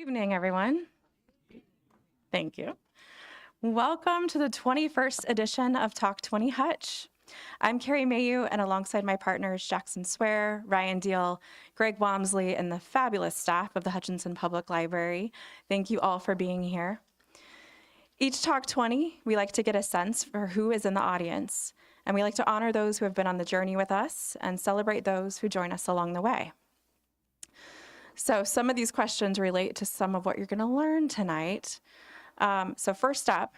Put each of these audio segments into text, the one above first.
Evening, everyone. Thank you. Welcome to the 21st edition of Talk20 Hutch. I'm Carrie Mayu, and alongside my partners Jackson Swear, Ryan Diehl, Greg Walmsley, and the fabulous staff of the Hutchinson Public Library, thank you all for being here. Each Talk20, we like to get a sense for who is in the audience, and we like to honor those who have been on the journey with us and celebrate those who join us along the way. So some of these questions relate to some of what you're going to learn tonight. So first up,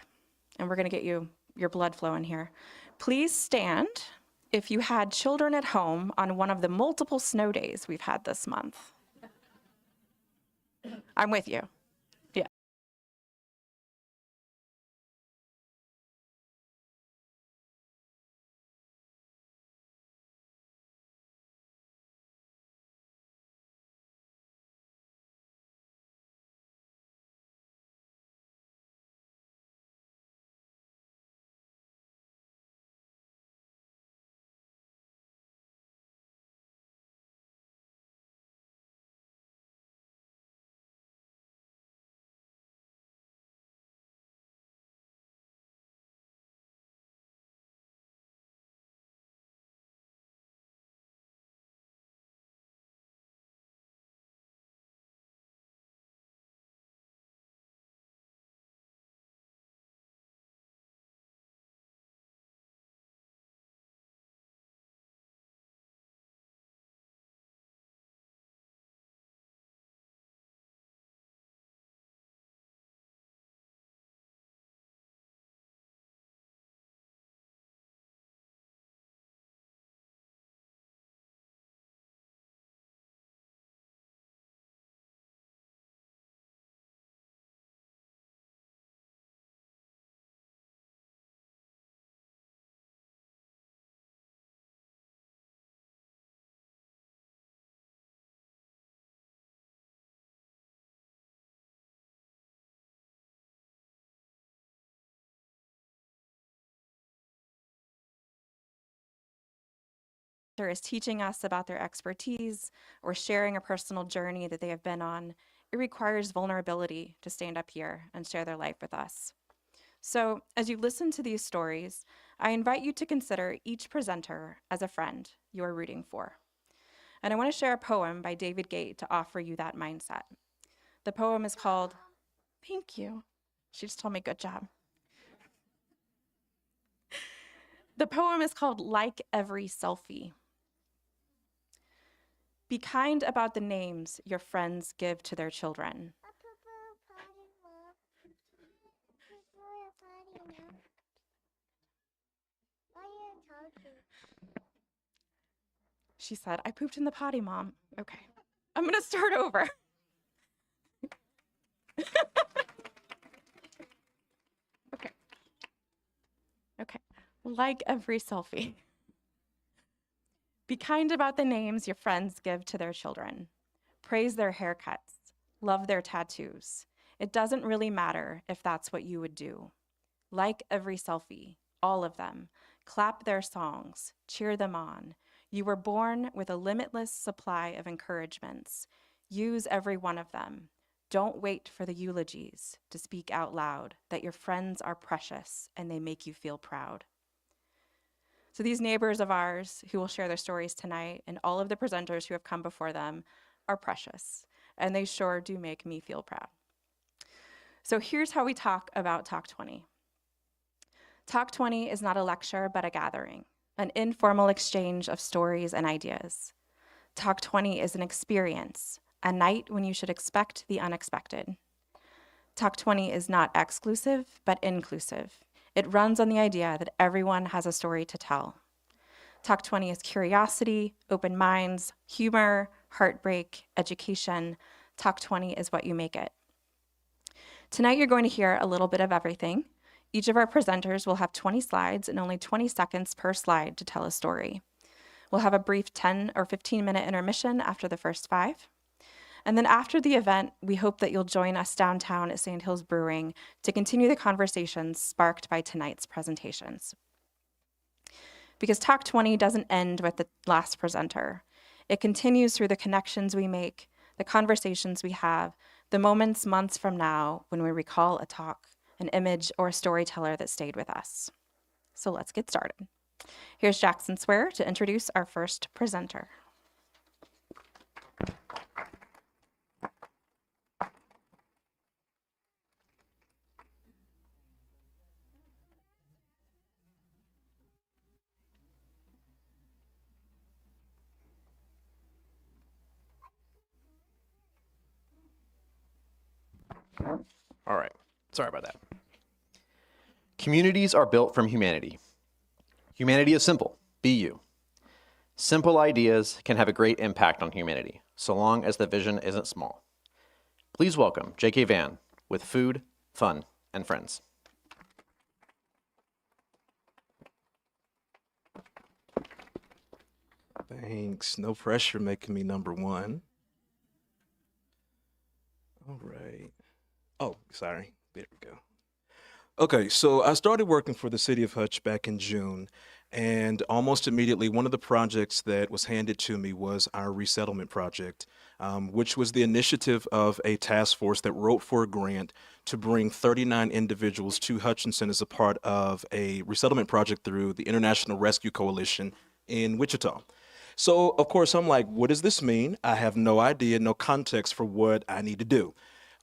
and we're going to get your blood flowing here, please stand if you had children at home on one of the multiple snow days we've had this month. I'm with you. Yeah. Is teaching us about their expertise or sharing a personal journey that they have been on, it requires vulnerability to stand up here and share their life with us. So as you listen to these stories, I invite you to consider each presenter as a friend you are rooting for. And I want to share a poem by David Gate to offer you that mindset. The poem is called, thank you. She just told me good job. The poem is called Like Every Selfie. Be kind about the names your friends give to their children. She said, I pooped in the potty, Mom. Okay, I'm gonna start over. Okay, like every selfie. Be kind about the names your friends give to their children. Praise their haircuts. Love their tattoos. It doesn't really matter if that's what you would do. Like every selfie, all of them. Clap their songs. Cheer them on. You were born with a limitless supply of encouragements. Use every one of them. Don't wait for the eulogies to speak out loud that your friends are precious and they make you feel proud. So these neighbors of ours who will share their stories tonight and all of the presenters who have come before them are precious, and they sure do make me feel proud. So here's how we talk about Talk20. Talk20 is not a lecture, but a gathering, an informal exchange of stories and ideas. Talk20 is an experience, a night when you should expect the unexpected. Talk20 is not exclusive, but inclusive. It runs on the idea that everyone has a story to tell. Talk20 is curiosity, open minds, humor, heartbreak, education. Talk20 is what you make it. Tonight you're going to hear a little bit of everything. Each of our presenters will have 20 slides and only 20 seconds per slide to tell a story. We'll have a brief 10 or 15-minute intermission after the first 5. And then after the event, we hope that you'll join us downtown at Sandhills Brewing to continue the conversations sparked by tonight's presentations. Because Talk20 doesn't end with the last presenter. It continues through the connections we make, the conversations we have, The moments months from now when we recall a talk, an image, or a storyteller that stayed with us. So let's get started. Here's Jackson Swear to introduce our first presenter. All right, sorry about that. Communities are built from humanity. Humanity is simple, be you. Simple ideas can have a great impact on humanity, so long as the vision isn't small. Please welcome J.K. Vann with Food, Fun, and Friends. Thanks. No pressure making me number one. All right. Oh, sorry. There we go. Okay, so I started working for the city of Hutch back in June, and almost immediately, one of the projects that was handed to me was our resettlement project, which was the initiative of a task force that wrote for a grant to bring 39 individuals to Hutchinson as a part of a resettlement project through the International Rescue Coalition in Wichita. So, of course, I'm like, what does this mean? I have no idea, no context for what I need to do.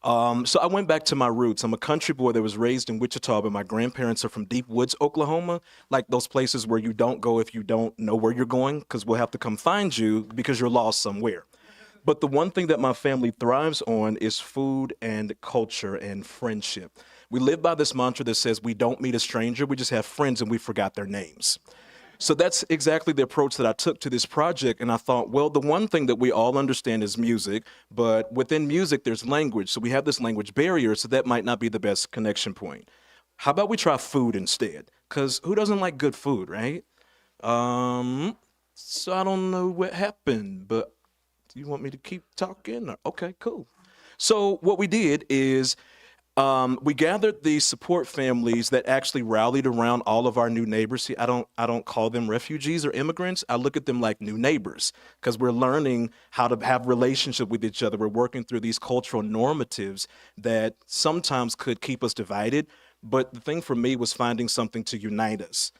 So I went back to my roots. I'm a country boy that was raised in Wichita, but my grandparents are from Deep Woods, Oklahoma, like those places where you don't go if you don't know where you're going, because we'll have to come find you because you're lost somewhere. But the one thing that my family thrives on is food and culture and friendship. We live by this mantra that says we don't meet a stranger, we just have friends and we forgot their names. So that's exactly the approach that I took to this project. And I thought, well, the one thing that we all understand is music, but within music, there's language. So we have this language barrier, so that might not be the best connection point. How about we try food instead? Because who doesn't like good food, right? So I don't know what happened, but do you want me to keep talking? Okay, cool. So what we did is we gathered the support families that actually rallied around all of our new neighbors. See, I don't call them refugees or immigrants. I look at them like new neighbors because we're learning how to have relationship with each other. We're working through these cultural normatives that sometimes could keep us divided. But the thing for me was finding something to unite us.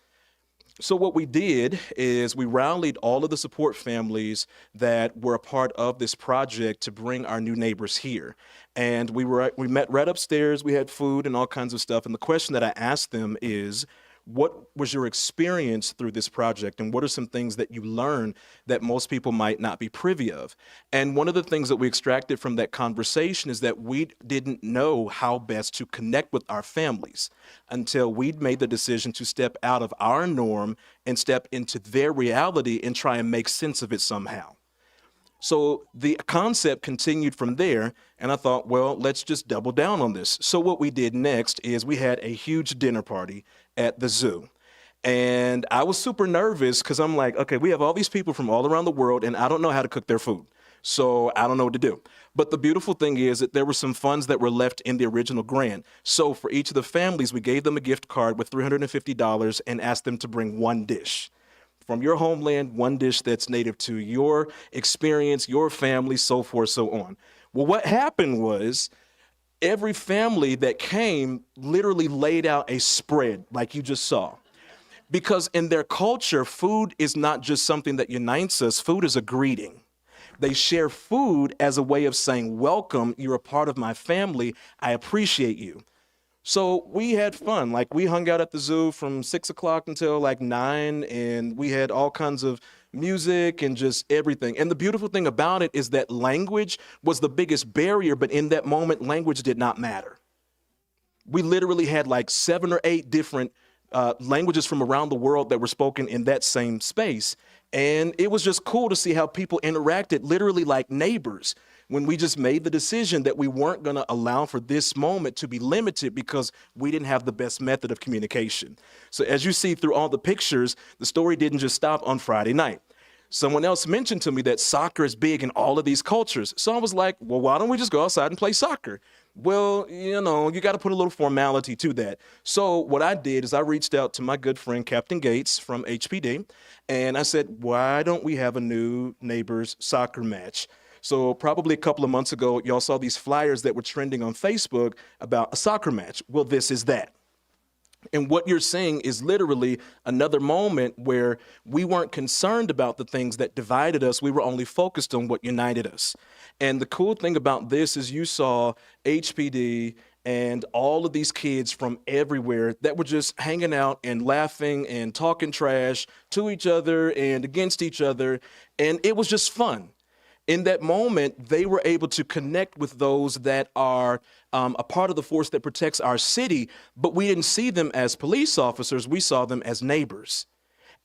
So what we did is we rallied all of the support families that were a part of this project to bring our new neighbors here. And we met right upstairs, we had food and all kinds of stuff. And the question that I asked them is, what was your experience through this project? And what are some things that you learned that most people might not be privy of? And one of the things that we extracted from that conversation is that we didn't know how best to connect with our families until we'd made the decision to step out of our norm and step into their reality and try and make sense of it somehow. So the concept continued from there, and I thought, well, let's just double down on this. So what we did next is we had a huge dinner party at the zoo. And I was super nervous because I'm like, okay, we have all these people from all around the world, and I don't know how to cook their food. So I don't know what to do. But the beautiful thing is that there were some funds that were left in the original grant. So for each of the families, we gave them a gift card with $350 and asked them to bring one dish from your homeland, one dish that's native to your experience, your family, so forth, so on. Well, what happened was every family that came literally laid out a spread like you just saw. Because in their culture, food is not just something that unites us, food is a greeting. They share food as a way of saying, welcome, you're a part of my family, I appreciate you. So we had fun. Like we hung out at the zoo from 6 o'clock until like 9, and we had all kinds of music and just everything. And the beautiful thing about it is that language was the biggest barrier, but in that moment, language did not matter. We literally had like 7 or 8 different languages from around the world that were spoken in that same space. And it was just cool to see how people interacted literally like neighbors when we just made the decision that we weren't going to allow for this moment to be limited because we didn't have the best method of communication. So as you see through all the pictures, the story didn't just stop on Friday night. Someone else mentioned to me that soccer is big in all of these cultures. So I was like, well, why don't we just go outside and play soccer? Well, you know, you got to put a little formality to that. So what I did is I reached out to my good friend, Captain Gates from HPD, and I said, why don't we have a new neighbors soccer match? So probably a couple of months ago, y'all saw these flyers that were trending on Facebook about a soccer match. Well, this is that. And what you're seeing is literally another moment where we weren't concerned about the things that divided us. We were only focused on what united us. And the cool thing about this is you saw HPD and all of these kids from everywhere that were just hanging out and laughing and talking trash to each other and against each other. And it was just fun. In that moment, they were able to connect with those that are a part of the force that protects our city, but we didn't see them as police officers. We saw them as neighbors.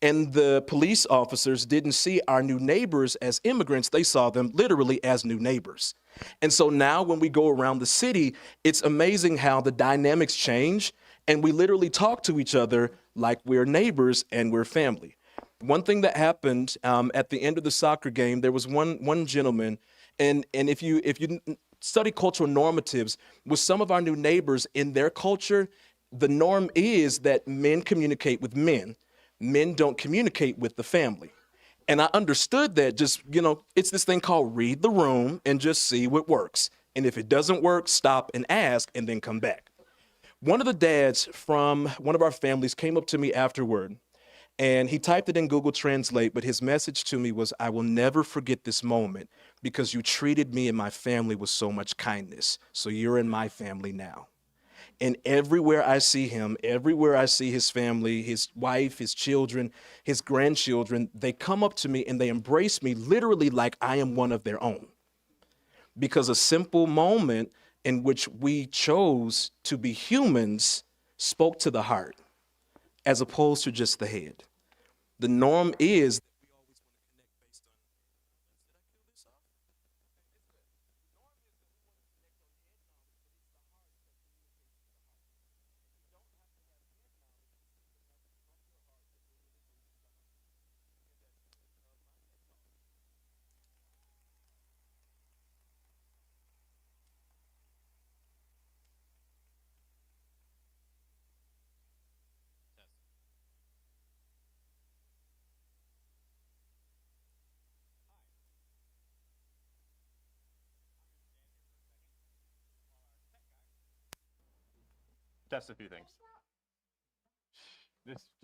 And the police officers didn't see our new neighbors as immigrants. They saw them literally as new neighbors. And so now when we go around the city, it's amazing how the dynamics change, and we literally talk to each other like we're neighbors and we're family. One thing that happened at the end of the soccer game, there was one gentleman, and if you study cultural normatives with some of our new neighbors in their culture, the norm is that men communicate with men. Men don't communicate with the family. And I understood that just, it's this thing called read the room and just see what works. And if it doesn't work, stop and ask and then come back. One of the dads from one of our families came up to me afterward. And he typed it in Google Translate, but his message to me was, I will never forget this moment because you treated me and my family with so much kindness. So you're in my family now. And everywhere I see him, everywhere I see his family, his wife, his children, his grandchildren, they come up to me and they embrace me literally like I am one of their own. Because a simple moment in which we chose to be humans spoke to the heart, as opposed to just the head. The norm is that we always want to connect based on, did I kill this off? The norm is that we want to connect on head knowledge, but it's the heart that communicates to the heart. You don't have to have head knowledge to see the message from your heart that will really move to the heart. And that's the end of my TED Talk. Test a few things.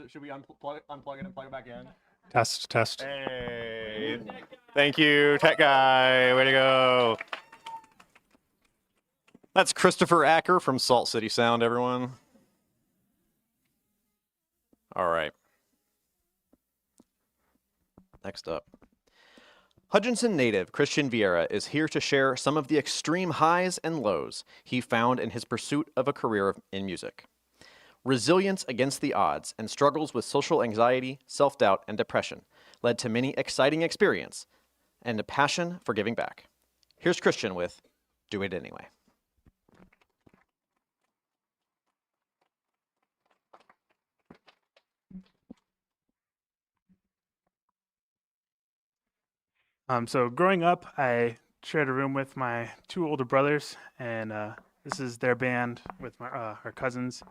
Should we unplug it and plug it back in? Test. Hey, thank you, tech guy. Way to go. That's Christopher Acker from Salt City Sound, everyone. All right. Next up. Hutchinson native Christian Vieyra is here to share some of the extreme highs and lows he found in his pursuit of a career in music. Resilience against the odds and struggles with social anxiety, self-doubt, and depression led to many exciting experiences and a passion for giving back. Here's Christian with Do It Anyway. So growing up, I shared a room with my two older brothers, and this is their band with our cousins.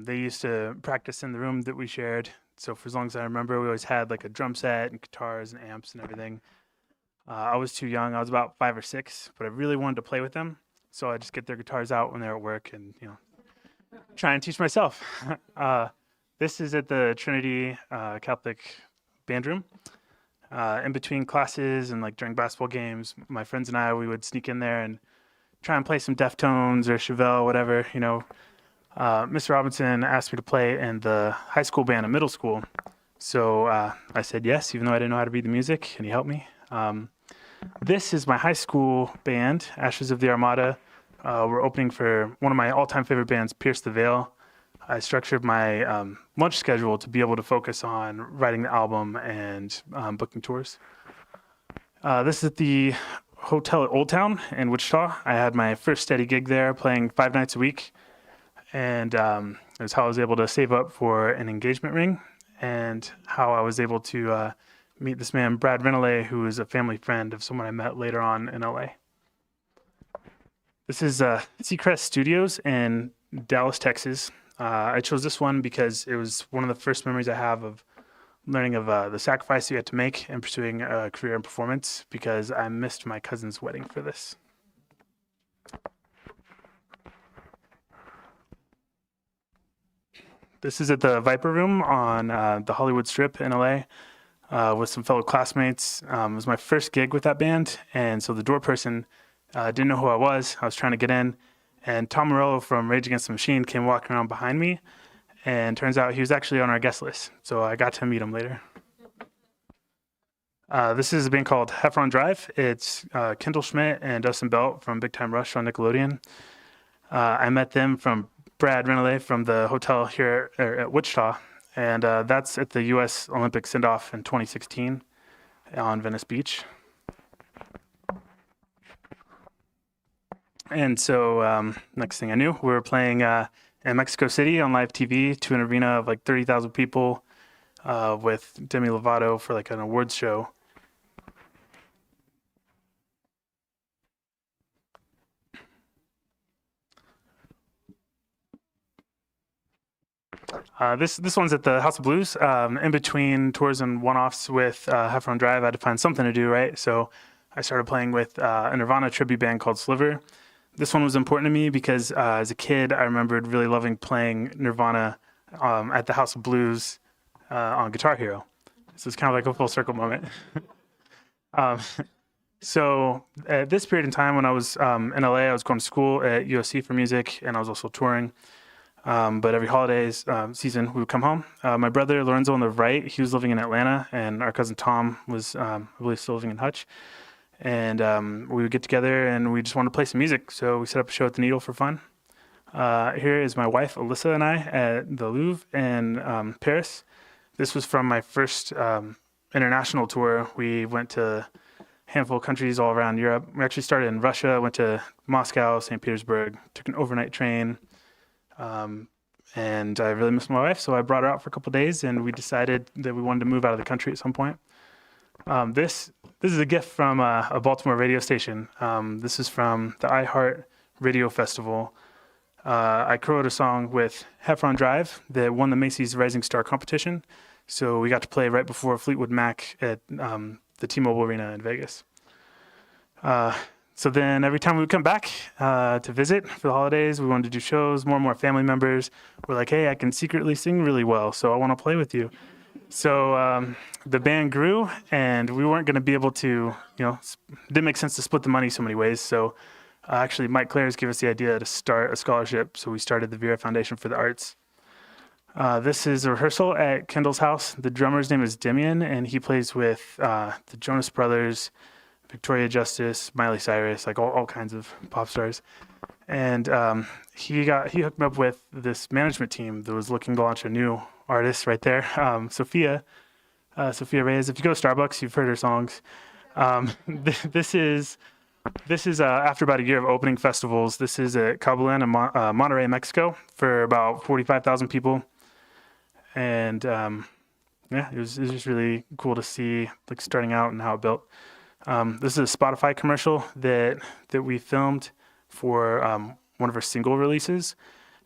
They used to practice in the room that we shared. So for as long as I remember, we always had like a drum set and guitars and amps and everything. I was too young. I was about 5 or 6, but I really wanted to play with them. So I just get their guitars out when they're at work and, try and teach myself. This is at the Trinity Catholic band room. In between classes and like during basketball games, my friends and I, we would sneak in there and try and play some Deftones or Chevelle, whatever, Mr. Robinson asked me to play in the high school band in middle school. So I said yes, even though I didn't know how to read the music, and he helped me. This is my high school band, Ashes of the Armada. We're opening for one of my all-time favorite bands, Pierce the Veil. I structured my lunch schedule to be able to focus on writing the album and booking tours. This is at the hotel at Old Town in Wichita. I had my first steady gig there, playing 5 nights a week. And it was how I was able to save up for an engagement ring, and how I was able to meet this man, Brad Renele, who is a family friend of someone I met later on in LA. This is Seacrest Studios in Dallas, Texas. I chose this one because it was one of the first memories I have of learning of the sacrifice you had to make in pursuing a career in performance, because I missed my cousin's wedding for this. This is at the Viper Room on the Hollywood Strip in LA with some fellow classmates. It was my first gig with that band, and so the door person didn't know who I was. I was trying to get in, and Tom Morello from Rage Against the Machine came walking around behind me, and turns out he was actually on our guest list, so I got to meet him later. This is a band called Heffron Drive. It's Kendall Schmidt and Dustin Belt from Big Time Rush on Nickelodeon. I met them from Brad Renelay from the hotel here at Wichita, and that's at the U.S. Olympic send-off in 2016 on Venice Beach. And so next thing I knew, we were playing in Mexico City on live TV to an arena of like 30,000 people with Demi Lovato for like an awards show. This one's at the House of Blues. In between tours and one-offs with Heffron Drive, I had to find something to do, right? So I started playing with a Nirvana tribute band called Sliver. This one was important to me because as a kid, I remembered really loving playing Nirvana at the House of Blues on Guitar Hero. So it's kind of like a full circle moment. So at this period in time when I was in LA, I was going to school at USC for music, and I was also touring. But every holidays season, we would come home. My brother Lorenzo on the right, he was living in Atlanta, and our cousin Tom was, I believe, still living in Hutch. And we would get together, and we just wanted to play some music. So we set up a show at the Diehl for fun. Here is my wife, Alyssa, and I at the Louvre in Paris. This was from my first international tour. We went to a handful of countries all around Europe. We actually started in Russia, went to Moscow, St. Petersburg, took an overnight train. And I really missed my wife, so I brought her out for a couple of days, and we decided that we wanted to move out of the country at some point. This is a gift from a Baltimore radio station. This is from the iHeart Radio Festival. I co-wrote a song with Heffron Drive that won the Macy's Rising Star competition. So we got to play right before Fleetwood Mac at the T-Mobile Arena in Vegas. So then every time we would come back to visit for the holidays, we wanted to do shows. More and more family members were like, hey, I can secretly sing really well, so I want to play with you. So the band grew, and we weren't going to be able to, it didn't make sense to split the money so many ways. So actually, Mike Clares gave us the idea to start a scholarship. So we started the Vieyra Foundation for the Arts. This is a rehearsal at Kendall's house. The drummer's name is Demian, and he plays with the Jonas Brothers, Victoria Justice, Miley Cyrus, like all kinds of pop stars. And he hooked me up with this management team that was looking to launch a new artist right there, Sophia Reyes. If you go to Starbucks, you've heard her songs. This is after about a year of opening festivals. This is at Cabulin in Monterrey, Mexico, for about 45,000 people. And it was just really cool to see like starting out and how it built. This is a Spotify commercial that we filmed for one of our single releases,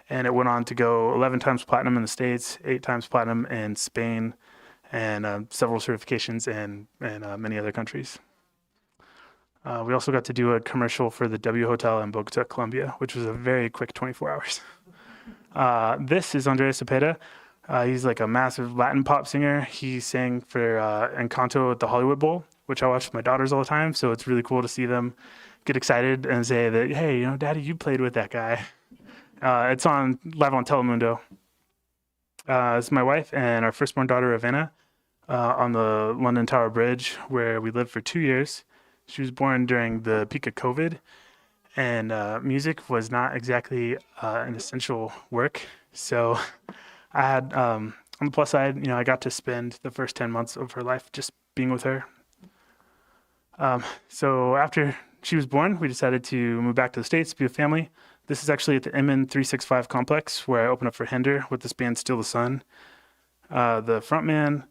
and it went on to go 11 times platinum in the States, 8 times platinum in Spain, and several certifications in many other countries. We also got to do a commercial for the W Hotel in Bogota, Colombia, which was a very quick 24 hours. This is Andres Cepeda. He's like a massive Latin pop singer. He sang for Encanto at the Hollywood Bowl, which I watch with my daughters all the time. So it's really cool to see them get excited and say that, hey, Daddy, you played with that guy. It's live on Telemundo. It's my wife and our firstborn daughter, Vann, on the London Tower Bridge, where we lived for 2 years. She was born during the peak of COVID, and music was not exactly an essential work. So I had, on the plus side, I got to spend the first 10 months of her life just being with her. So after she was born, we decided to move back to the States, be a family. This is actually at the MN 365 complex where I opened up for Hinder with this band, Still the Sun. The frontman,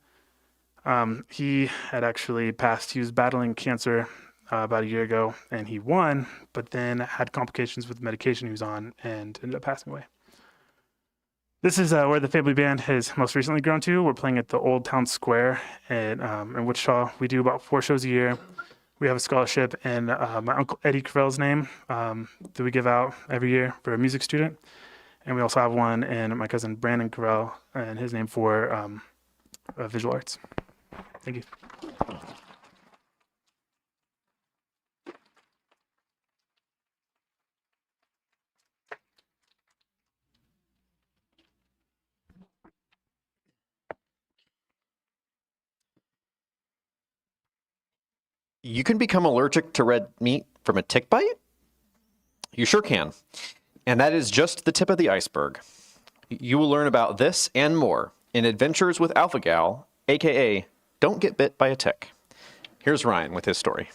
he had actually passed. He was battling cancer about a year ago, and he won, but then had complications with the medication he was on and ended up passing away. This is where the family band has most recently grown to. We're playing at the Old Town Square in Wichita. We do about 4 shows a year. We have a scholarship in my Uncle Eddie Carell's name that we give out every year for a music student. And we also have one in my cousin Brandon Carell and his name for visual arts. Thank you. You can become allergic to red meat from a tick bite? You sure can. And that is just the tip of the iceberg. You will learn about this and more in Adventures with Alpha Gal, aka Don't Get Bit by a Tick. Here's Ryan with his story.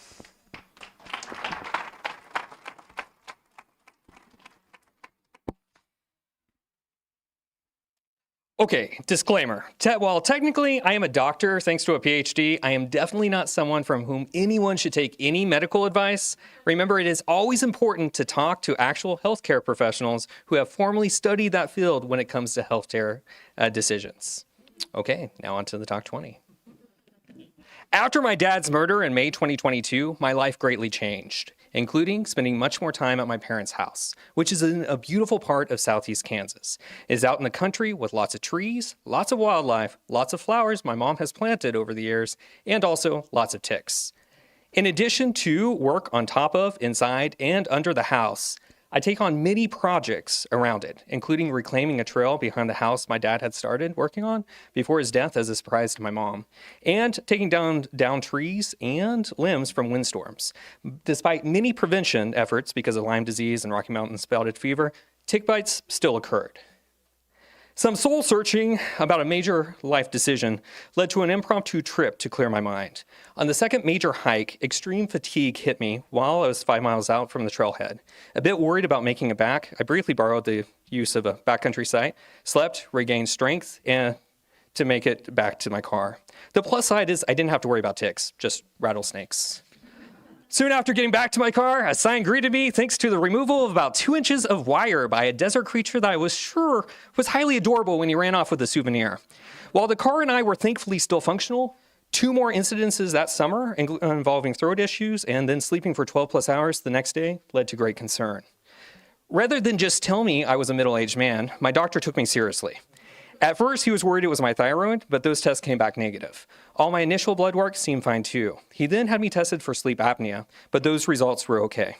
Okay, disclaimer. While technically I am a doctor thanks to a PhD, I am definitely not someone from whom anyone should take any medical advice. Remember, it is always important to talk to actual healthcare professionals who have formally studied that field when it comes to healthcare decisions. Okay, now on to the Talk 20. After my dad's murder in May 2022, my life greatly changed, including spending much more time at my parents' house, which is in a beautiful part of southeast Kansas. It is out in the country with lots of trees, lots of wildlife, lots of flowers my mom has planted over the years, and also lots of ticks. In addition to work on top of, inside, and under the house, I take on many projects around it, including reclaiming a trail behind the house my dad had started working on before his death as a surprise to my mom, and taking down trees and limbs from windstorms. Despite many prevention efforts because of Lyme disease and Rocky Mountain spotted fever, tick bites still occurred. Some soul searching about a major life decision led to an impromptu trip to clear my mind. On the second major hike, extreme fatigue hit me while I was 5 miles out from the trailhead. A bit worried about making it back, I briefly borrowed the use of a backcountry site, slept, regained strength, and to make it back to my car. The plus side is I didn't have to worry about ticks, just rattlesnakes. Soon after getting back to my car, a sign greeted me thanks to the removal of about 2 inches of wire by a desert creature that I was sure was highly adorable when he ran off with a souvenir. While the car and I were thankfully still functional, 2 more incidences that summer involving throat issues and then sleeping for 12 plus hours the next day led to great concern. Rather than just tell me I was a middle-aged man, my doctor took me seriously. At first, he was worried it was my thyroid, but those tests came back negative. All my initial blood work seemed fine too. He then had me tested for sleep apnea, but those results were okay.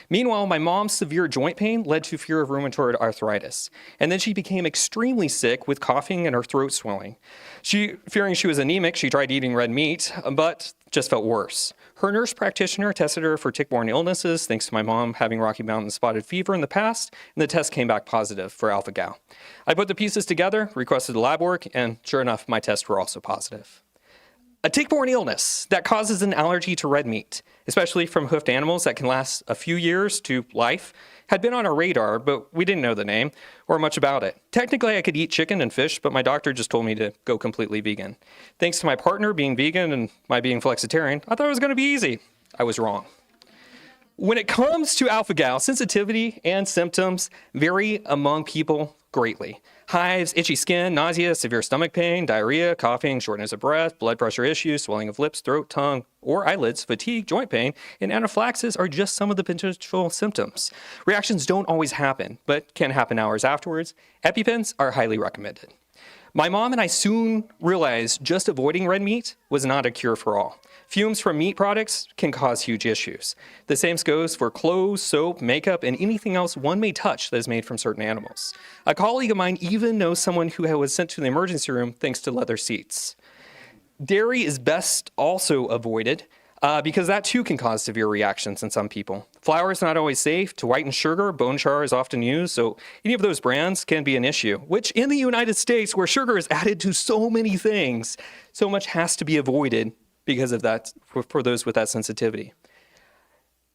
Meanwhile, my mom's severe joint pain led to fear of rheumatoid arthritis, and then she became extremely sick with coughing and her throat swelling. Fearing she was anemic, she tried eating red meat, but just felt worse. Her nurse practitioner tested her for tick-borne illnesses, thanks to my mom having Rocky Mountain spotted fever in the past, and the test came back positive for alpha-gal. I put the pieces together, requested lab work, and sure enough, my tests were also positive. A tick-borne illness that causes an allergy to red meat, especially from hoofed animals that can last a few years to life, had been on our radar, but we didn't know the name or much about it. Technically, I could eat chicken and fish, but my doctor just told me to go completely vegan. Thanks to my partner being vegan and my being flexitarian, I thought it was going to be easy. I was wrong. When it comes to alpha-gal, sensitivity and symptoms vary among people greatly. Hives, itchy skin, nausea, severe stomach pain, diarrhea, coughing, shortness of breath, blood pressure issues, swelling of lips, throat, tongue, or eyelids, fatigue, joint pain, and anaphylaxis are just some of the potential symptoms. Reactions don't always happen, but can happen hours afterwards. EpiPens are highly recommended. My mom and I soon realized just avoiding red meat was not a cure for all. Fumes from meat products can cause huge issues. The same goes for clothes, soap, makeup, and anything else one may touch that is made from certain animals. A colleague of mine even knows someone who was sent to the emergency room thanks to leather seats. Dairy is best also avoided because that too can cause severe reactions in some people. Flour is not always safe. To whiten sugar, bone char is often used, so any of those brands can be an issue, which in the United States, where sugar is added to so many things, so much has to be avoided because of that, for those with that sensitivity.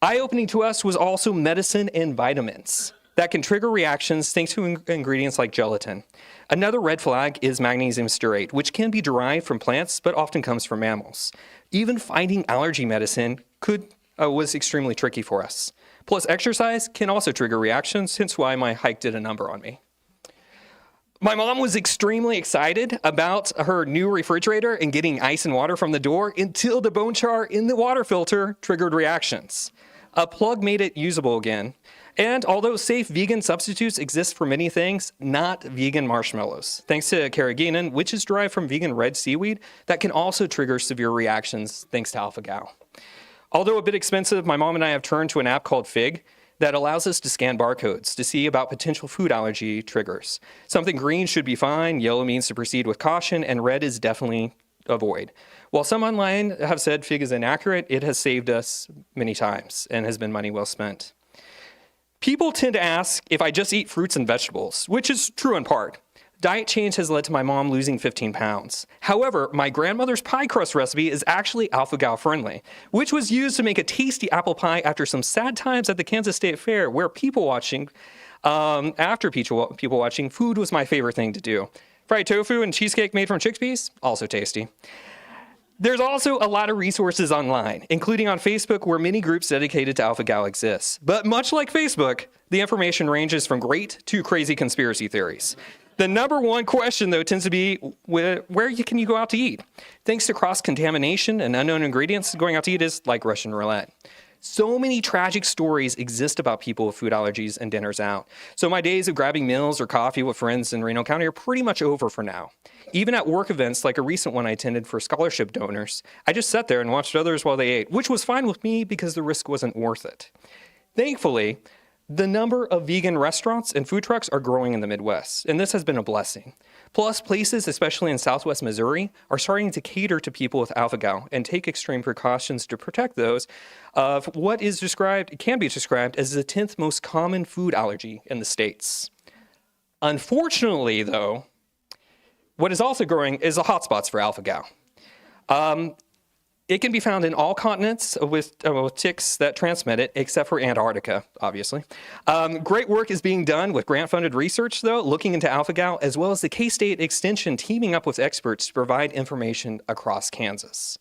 Eye-opening to us was also medicine and vitamins that can trigger reactions thanks to ingredients like gelatin. Another red flag is magnesium stearate, which can be derived from plants but often comes from mammals. Even finding allergy medicine was extremely tricky for us. Plus, exercise can also trigger reactions, hence why my hike did a number on me. My mom was extremely excited about her new refrigerator and getting ice and water from the door until the bone char in the water filter triggered reactions. A plug made it usable again. And although safe vegan substitutes exist for many things, not vegan marshmallows, thanks to carrageenan, which is derived from vegan red seaweed, that can also trigger severe reactions thanks to alpha-gal. Although a bit expensive, my mom and I have turned to an app called Fig that allows us to scan barcodes to see about potential food allergy triggers. Something green should be fine, yellow means to proceed with caution, and red is definitely avoid. While some online have said Fig is inaccurate, it has saved us many times and has been money well spent. People tend to ask if I just eat fruits and vegetables, which is true in part. Diet change has led to my mom losing 15 pounds. However, my grandmother's pie crust recipe is actually alpha-gal friendly, which was used to make a tasty apple pie after some sad times at the Kansas State Fair, where after people watching, food was my favorite thing to do. Fried tofu and cheesecake made from chickpeas, also tasty. There's also a lot of resources online, including on Facebook, where many groups dedicated to alpha-gal exist. But much like Facebook, the information ranges from great to crazy conspiracy theories. The number one question, though, tends to be where can you go out to eat? Thanks to cross-contamination and unknown ingredients, going out to eat is like Russian roulette. So many tragic stories exist about people with food allergies and dinners out. So my days of grabbing meals or coffee with friends in Reno County are pretty much over for now. Even at work events, like a recent one I attended for scholarship donors, I just sat there and watched others while they ate, which was fine with me because the risk wasn't worth it. Thankfully, the number of vegan restaurants and food trucks are growing in the Midwest, and this has been a blessing. Plus, places, especially in Southwest Missouri, are starting to cater to people with alpha-gal and take extreme precautions to protect those of what can be described as the 10th most common food allergy in the states. Unfortunately, though, what is also growing is the hotspots for alpha-gal. It can be found in all continents with ticks that transmit it, except for Antarctica, obviously. Great work is being done with grant-funded research, though, looking into alpha-gal, as well as the K-State Extension teaming up with experts to provide information across Kansas.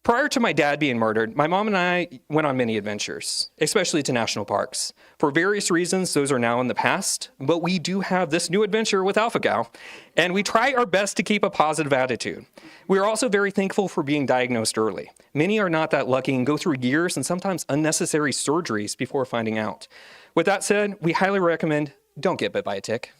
Prior to my dad being murdered, my mom and I went on many adventures, especially to national parks. For various reasons, those are now in the past, but we do have this new adventure with alpha-gal, and we try our best to keep a positive attitude. We are also very thankful for being diagnosed early. Many are not that lucky and go through years and sometimes unnecessary surgeries before finding out. With that said, we highly recommend don't get bit by a tick.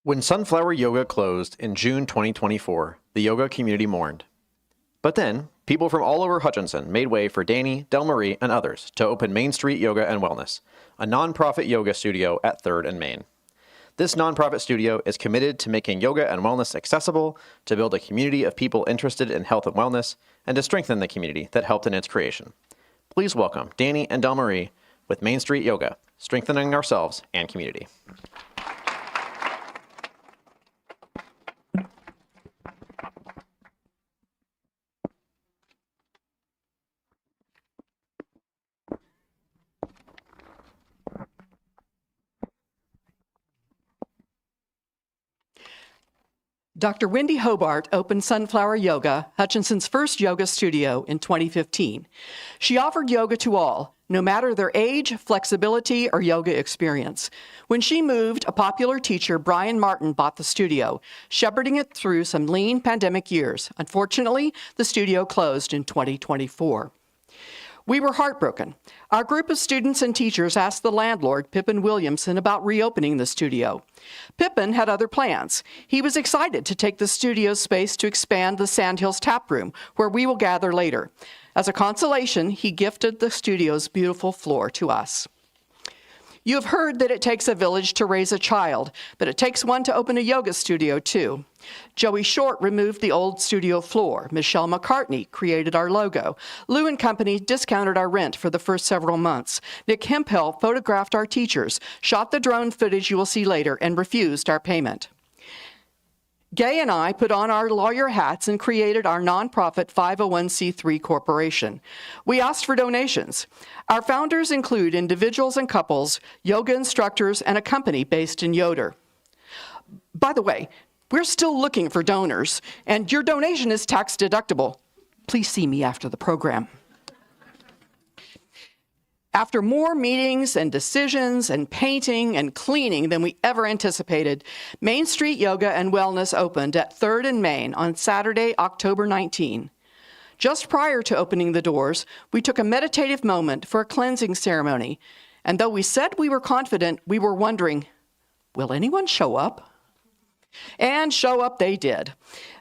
When Sunflower Yoga closed in June 2024, the yoga community mourned. But then, people from all over Hutchinson made way for Dani, Dell, and others to open Main Street Yoga and Wellness, a nonprofit yoga studio at 3rd and Main. This nonprofit studio is committed to making yoga and wellness accessible, to build a community of people interested in health and wellness, and to strengthen the community that helped in its creation. Please welcome Dani and Dell with Main Street Yoga, strengthening ourselves and community. Dr. Wendy Hobart opened Sunflower Yoga, Hutchinson's first yoga studio, in 2015. She offered yoga to all, no matter their age, flexibility, or yoga experience. When she moved, a popular teacher, Brian Martin, bought the studio, shepherding it through some lean pandemic years. Unfortunately, the studio closed in 2024. We were heartbroken. Our group of students and teachers asked the landlord, Pippin Williamson, about reopening the studio. Pippin had other plans. He was excited to take the studio space to expand the Sandhills tap room, where we will gather later. As a consolation, he gifted the studio's beautiful floor to us. You have heard that it takes a village to raise a child, but it takes one to open a yoga studio, too. Joey Short removed the old studio floor. Michelle McCartney created our logo. Lou & Company discounted our rent for the first several months. Nick Hempel photographed our teachers, shot the drone footage you will see later, and refused our payment. Gay and I put on our lawyer hats and created our nonprofit 501c3 corporation. We asked for donations. Our founders include individuals and couples, yoga instructors, and a company based in Yoder. By the way, we're still looking for donors, and your donation is tax deductible. Please see me after the program. After more meetings and decisions and painting and cleaning than we ever anticipated, Main Street Yoga and Wellness opened at 3rd and Main on Saturday, October 19. Just prior to opening the doors, we took a meditative moment for a cleansing ceremony, and though we said we were confident, we were wondering, will anyone show up? And show up they did.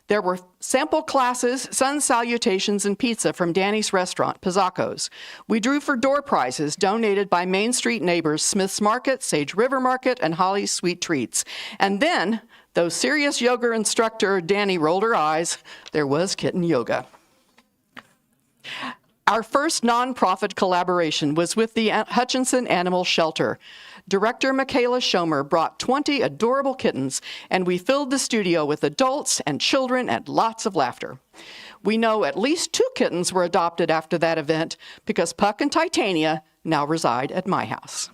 There were sample classes, sun salutations, and pizza from Dani's restaurant, Pizzacco's. We drew for door prizes donated by Main Street neighbors Smith's Market, Sage River Market, and Holly's Sweet Treats. And then, though serious yoga instructor Dani rolled her eyes, there was kitten yoga. Our first nonprofit collaboration was with the Hutchinson Animal Shelter. Director Michaela Schomer brought 20 adorable kittens, and we filled the studio with adults and children and lots of laughter. We know at least 2 kittens were adopted after that event because Puck and Titania now reside at my house.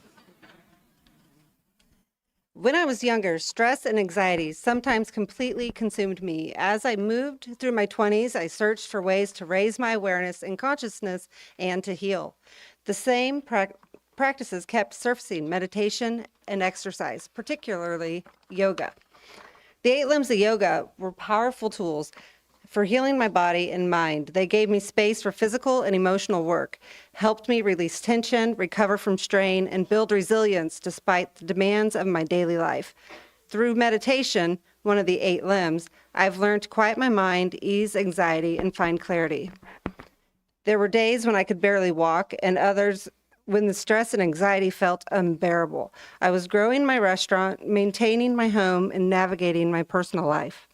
When I was younger, stress and anxiety sometimes completely consumed me. As I moved through my 20s, I searched for ways to raise my awareness and consciousness and to heal. The same practices kept surfacing: meditation and exercise, particularly yoga. The 8 limbs of yoga were powerful tools for healing my body and mind. They gave me space for physical and emotional work, helped me release tension, recover from strain, and build resilience despite the demands of my daily life. Through meditation, one of the 8 limbs, I've learned to quiet my mind, ease anxiety, and find clarity. There were days when I could barely walk, and others when the stress and anxiety felt unbearable. I was growing my restaurant, maintaining my home, and navigating my personal life.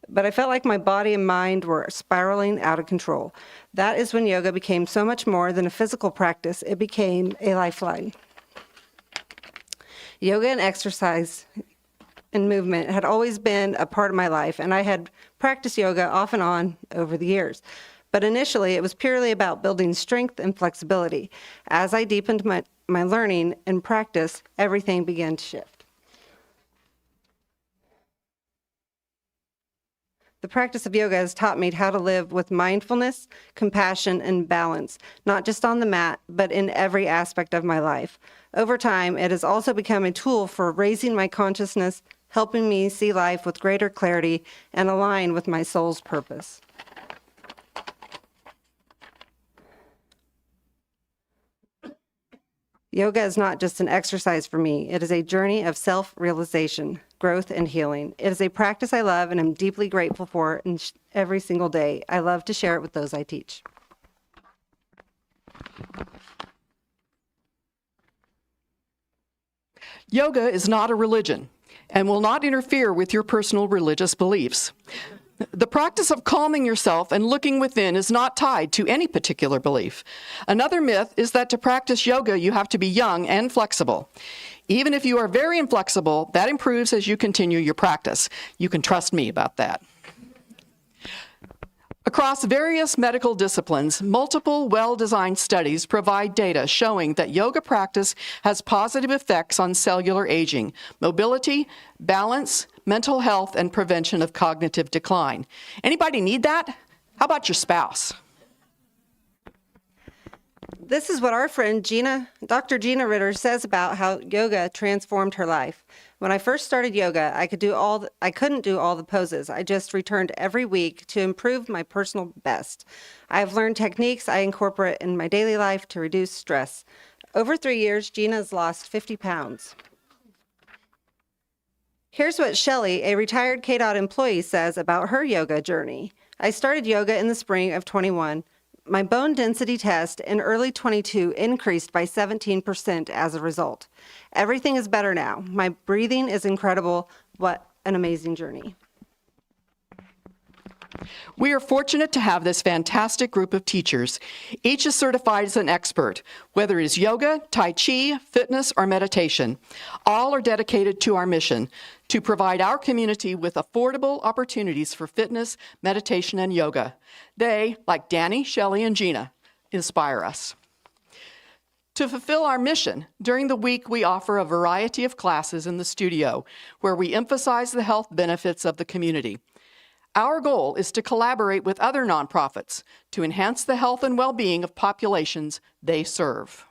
But I felt like my body and mind were spiraling out of control. That is when yoga became so much more than a physical practice. It became a lifeline. Yoga and exercise and movement had always been a part of my life, and I had practiced yoga off and on over the years. But initially, it was purely about building strength and flexibility. As I deepened my learning and practice, everything began to shift. The practice of yoga has taught me how to live with mindfulness, compassion, and balance, not just on the mat, but in every aspect of my life. Over time, it has also become a tool for raising my consciousness, helping me see life with greater clarity and align with my soul's purpose. Yoga is not just an exercise for me. It is a journey of self-realization, growth, and healing. It is a practice I love and am deeply grateful for every single day. I love to share it with those I teach. Yoga is not a religion and will not interfere with your personal religious beliefs. The practice of calming yourself and looking within is not tied to any particular belief. Another myth is that to practice yoga, you have to be young and flexible. Even if you are very inflexible, that improves as you continue your practice. You can trust me about that. Across various medical disciplines, multiple well-designed studies provide data showing that yoga practice has positive effects on cellular aging, mobility, balance, mental health, and prevention of cognitive decline. Anybody need that? How about your spouse? This is what our friend Dr. Gina Ritter says about how yoga transformed her life. When I first started yoga, I couldn't do all the poses. I just returned every week to improve my personal best. I've learned techniques I incorporate in my daily life to reduce stress. Over 3 years, Gina's lost 50 pounds. Here's what Shelley, a retired KDOT employee, says about her yoga journey. I started yoga in the spring of 21. My bone density test in early 22 increased by 17% as a result. Everything is better now. My breathing is incredible. What an amazing journey. We are fortunate to have this fantastic group of teachers. Each is certified as an expert, whether it is yoga, tai chi, fitness, or meditation. All are dedicated to our mission to provide our community with affordable opportunities for fitness, meditation, and yoga. They, like Dani, Shelley, and Gina, inspire us. To fulfill our mission, during the week we offer a variety of classes in the studio where we emphasize the health benefits of the community. Our goal is to collaborate with other nonprofits to enhance the health and well-being of populations they serve.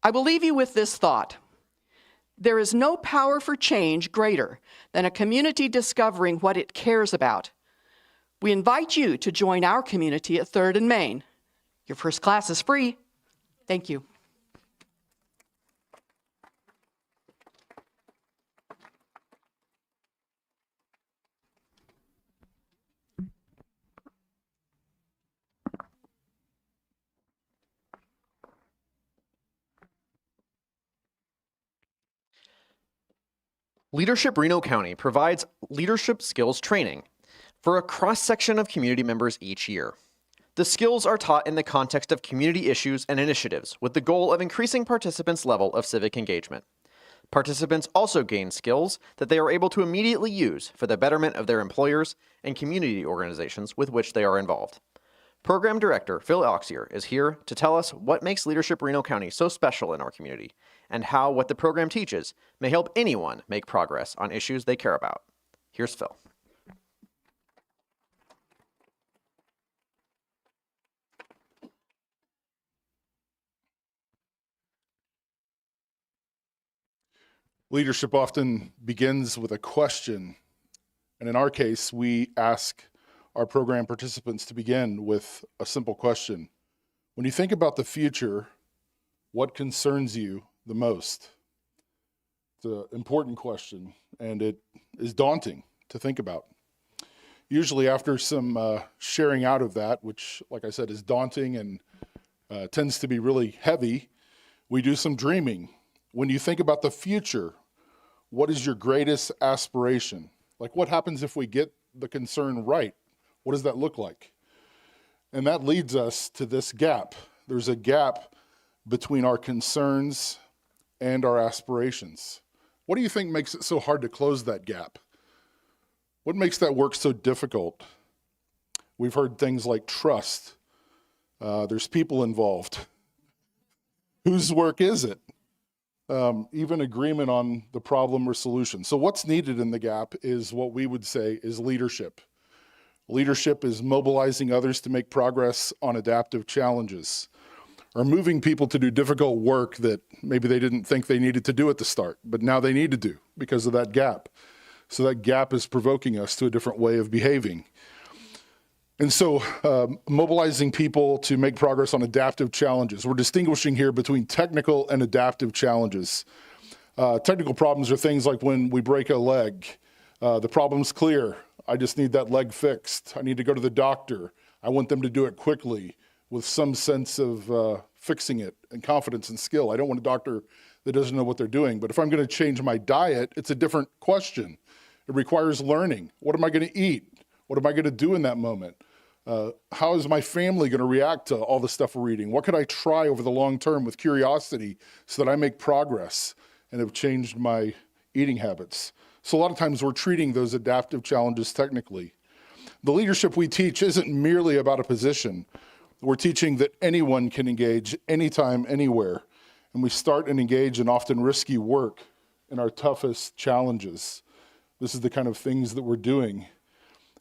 I will leave you with this thought. There is no power for change greater than a community discovering what it cares about. We invite you to join our community at 3rd and Main. Your first class is free. Thank you. Leadership Reno County provides leadership skills training for a cross-section of community members each year. The skills are taught in the context of community issues and initiatives with the goal of increasing participants' level of civic engagement. Participants also gain skills that they are able to immediately use for the betterment of their employers and community organizations with which they are involved. Program Director Phil Auxier is here to tell us what makes Leadership Reno County so special in our community and how what the program teaches may help anyone make progress on issues they care about. Here's Phil. Leadership often begins with a question, and in our case, we ask our program participants to begin with a simple question. When you think about the future, what concerns you the most? It's an important question, and it is daunting to think about. Usually after some sharing out of that, which, like I said, is daunting and tends to be really heavy, we do some dreaming. When you think about the future, what is your greatest aspiration? Like, what happens if we get the concern right? What does that look like? And that leads us to this gap. There's a gap between our concerns and our aspirations. What do you think makes it so hard to close that gap? What makes that work so difficult? We've heard things like trust. There's people involved. Whose work is it? Even agreement on the problem or solution. So what's needed in the gap is what we would say is leadership. Leadership is mobilizing others to make progress on adaptive challenges, or moving people to do difficult work that maybe they didn't think they needed to do at the start, but now they need to do because of that gap. So that gap is provoking us to a different way of behaving. And so mobilizing people to make progress on adaptive challenges. We're distinguishing here between technical and adaptive challenges. Technical problems are things like when we break a leg. The problem's clear. I just need that leg fixed. I need to go to the doctor. I want them to do it quickly with some sense of fixing it and confidence and skill. I don't want a doctor that doesn't know what they're doing. But if I'm going to change my diet, it's a different question. It requires learning. What am I going to eat? What am I going to do in that moment? How is my family going to react to all the stuff we're eating? What could I try over the long term with curiosity so that I make progress and have changed my eating habits? So a lot of times we're treating those adaptive challenges technically. The leadership we teach isn't merely about a position. We're teaching that anyone can engage anytime, anywhere. And we start and engage in often risky work in our toughest challenges. This is the kind of things that we're doing.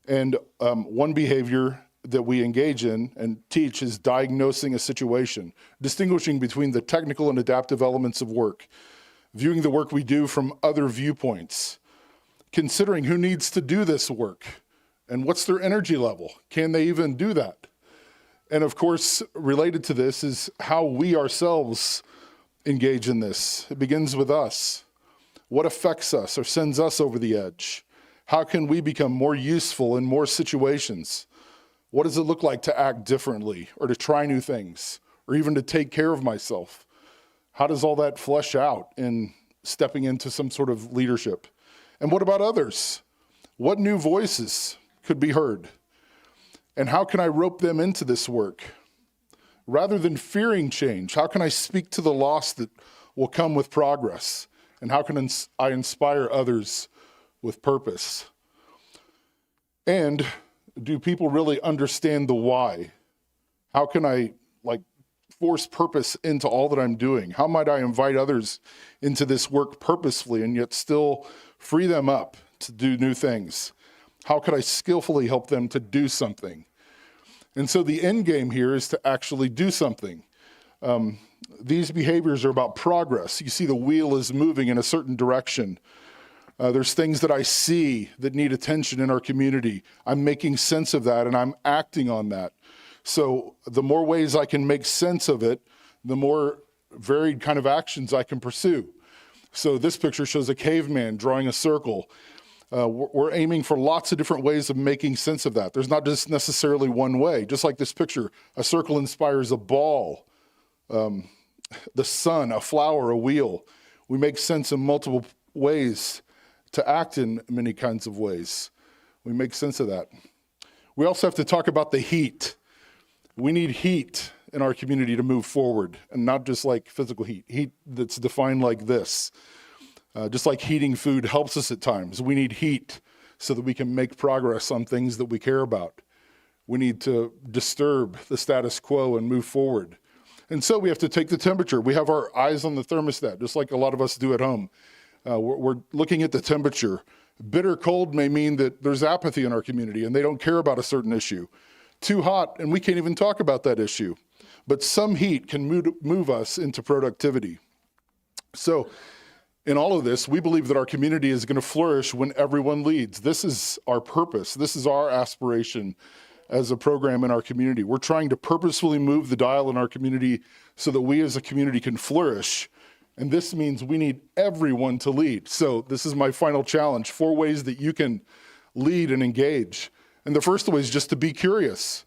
And one behavior that we engage in and teach is diagnosing a situation, distinguishing between the technical and adaptive elements of work, viewing the work we do from other viewpoints, considering who needs to do this work and what's their energy level. Can they even do that? And of course, related to this is how we ourselves engage in this. It begins with us. What affects us or sends us over the edge? How can we become more useful in more situations? What does it look like to act differently or to try new things or even to take care of myself? How does all that flesh out in stepping into some sort of leadership? And what about others? What new voices could be heard? And how can I rope them into this work? Rather than fearing change, how can I speak to the loss that will come with progress? And how can I inspire others with purpose? And do people really understand the why? How can I force purpose into all that I'm doing? How might I invite others into this work purposefully and yet still free them up to do new things? How could I skillfully help them to do something? And so the end game here is to actually do something. These behaviors are about progress. You see the wheel is moving in a certain direction. There's things that I see that need attention in our community. I'm making sense of that and I'm acting on that. So the more ways I can make sense of it, the more varied kind of actions I can pursue. So this picture shows a caveman drawing a circle. We're aiming for lots of different ways of making sense of that. There's not just necessarily one way. Just like this picture, a circle inspires a ball, the sun, a flower, a wheel. We make sense in multiple ways to act in many kinds of ways. We make sense of that. We also have to talk about the heat. We need heat in our community to move forward, and not just like physical heat, heat that's defined like this. Just like heating food helps us at times, we need heat so that we can make progress on things that we care about. We need to disturb the status quo and move forward. And so we have to take the temperature. We have our eyes on the thermostat, just like a lot of us do at home. We're looking at the temperature. Bitter cold may mean that there's apathy in our community and they don't care about a certain issue. Too hot, and we can't even talk about that issue. But some heat can move us into productivity. So in all of this, we believe that our community is going to flourish when everyone leads. This is our purpose. This is our aspiration as a program in our community. We're trying to purposefully move the dial in our community so that we as a community can flourish. And this means we need everyone to lead. So this is my final challenge, 4 ways that you can lead and engage. And the first way is just to be curious.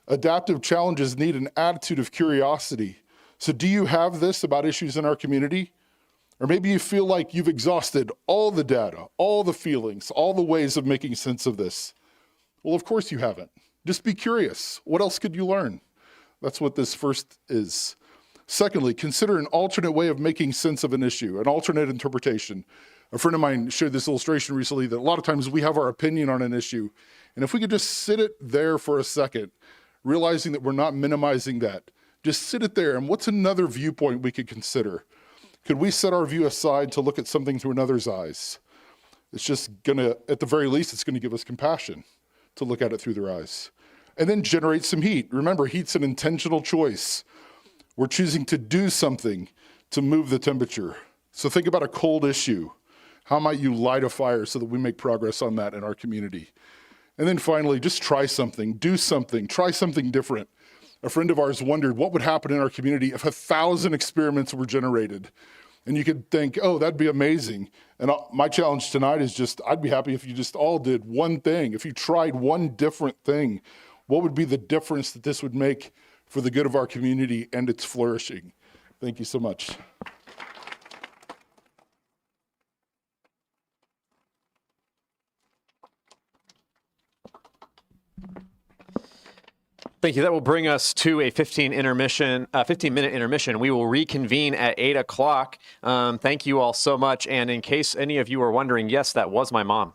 Adaptive challenges need an attitude of curiosity. So do you have this about issues in our community? Or maybe you feel like you've exhausted all the data, all the feelings, all the ways of making sense of this. Well, of course you haven't. Just be curious. What else could you learn? That's what this first is. Secondly, consider an alternate way of making sense of an issue, an alternate interpretation. A friend of mine shared this illustration recently that a lot of times we have our opinion on an issue, and if we could just sit it there for a second, realizing that we're not minimizing that, just sit it there, and what's another viewpoint we could consider? Could we set our view aside to look at something through another's eyes? It's just gonna, at the very least, it's gonna give us compassion to look at it through their eyes. And then generate some heat. Remember, heat's an intentional choice. We're choosing to do something to move the temperature. So think about a cold issue. How might you light a fire so that we make progress on that in our community? And then finally, just try something, do something, try something different. A friend of ours wondered what would happen in our community if 1,000 experiments were generated. And you could think, oh, that'd be amazing. And my challenge tonight is just, I'd be happy if you just all did one thing. If you tried one different thing, what would be the difference that this would make for the good of our community and its flourishing? Thank you so much. Thank you. That will bring us to a 15-minute intermission. We will reconvene at 8 o'clock. Thank you all so much. And in case any of you are wondering, yes, that was my mom.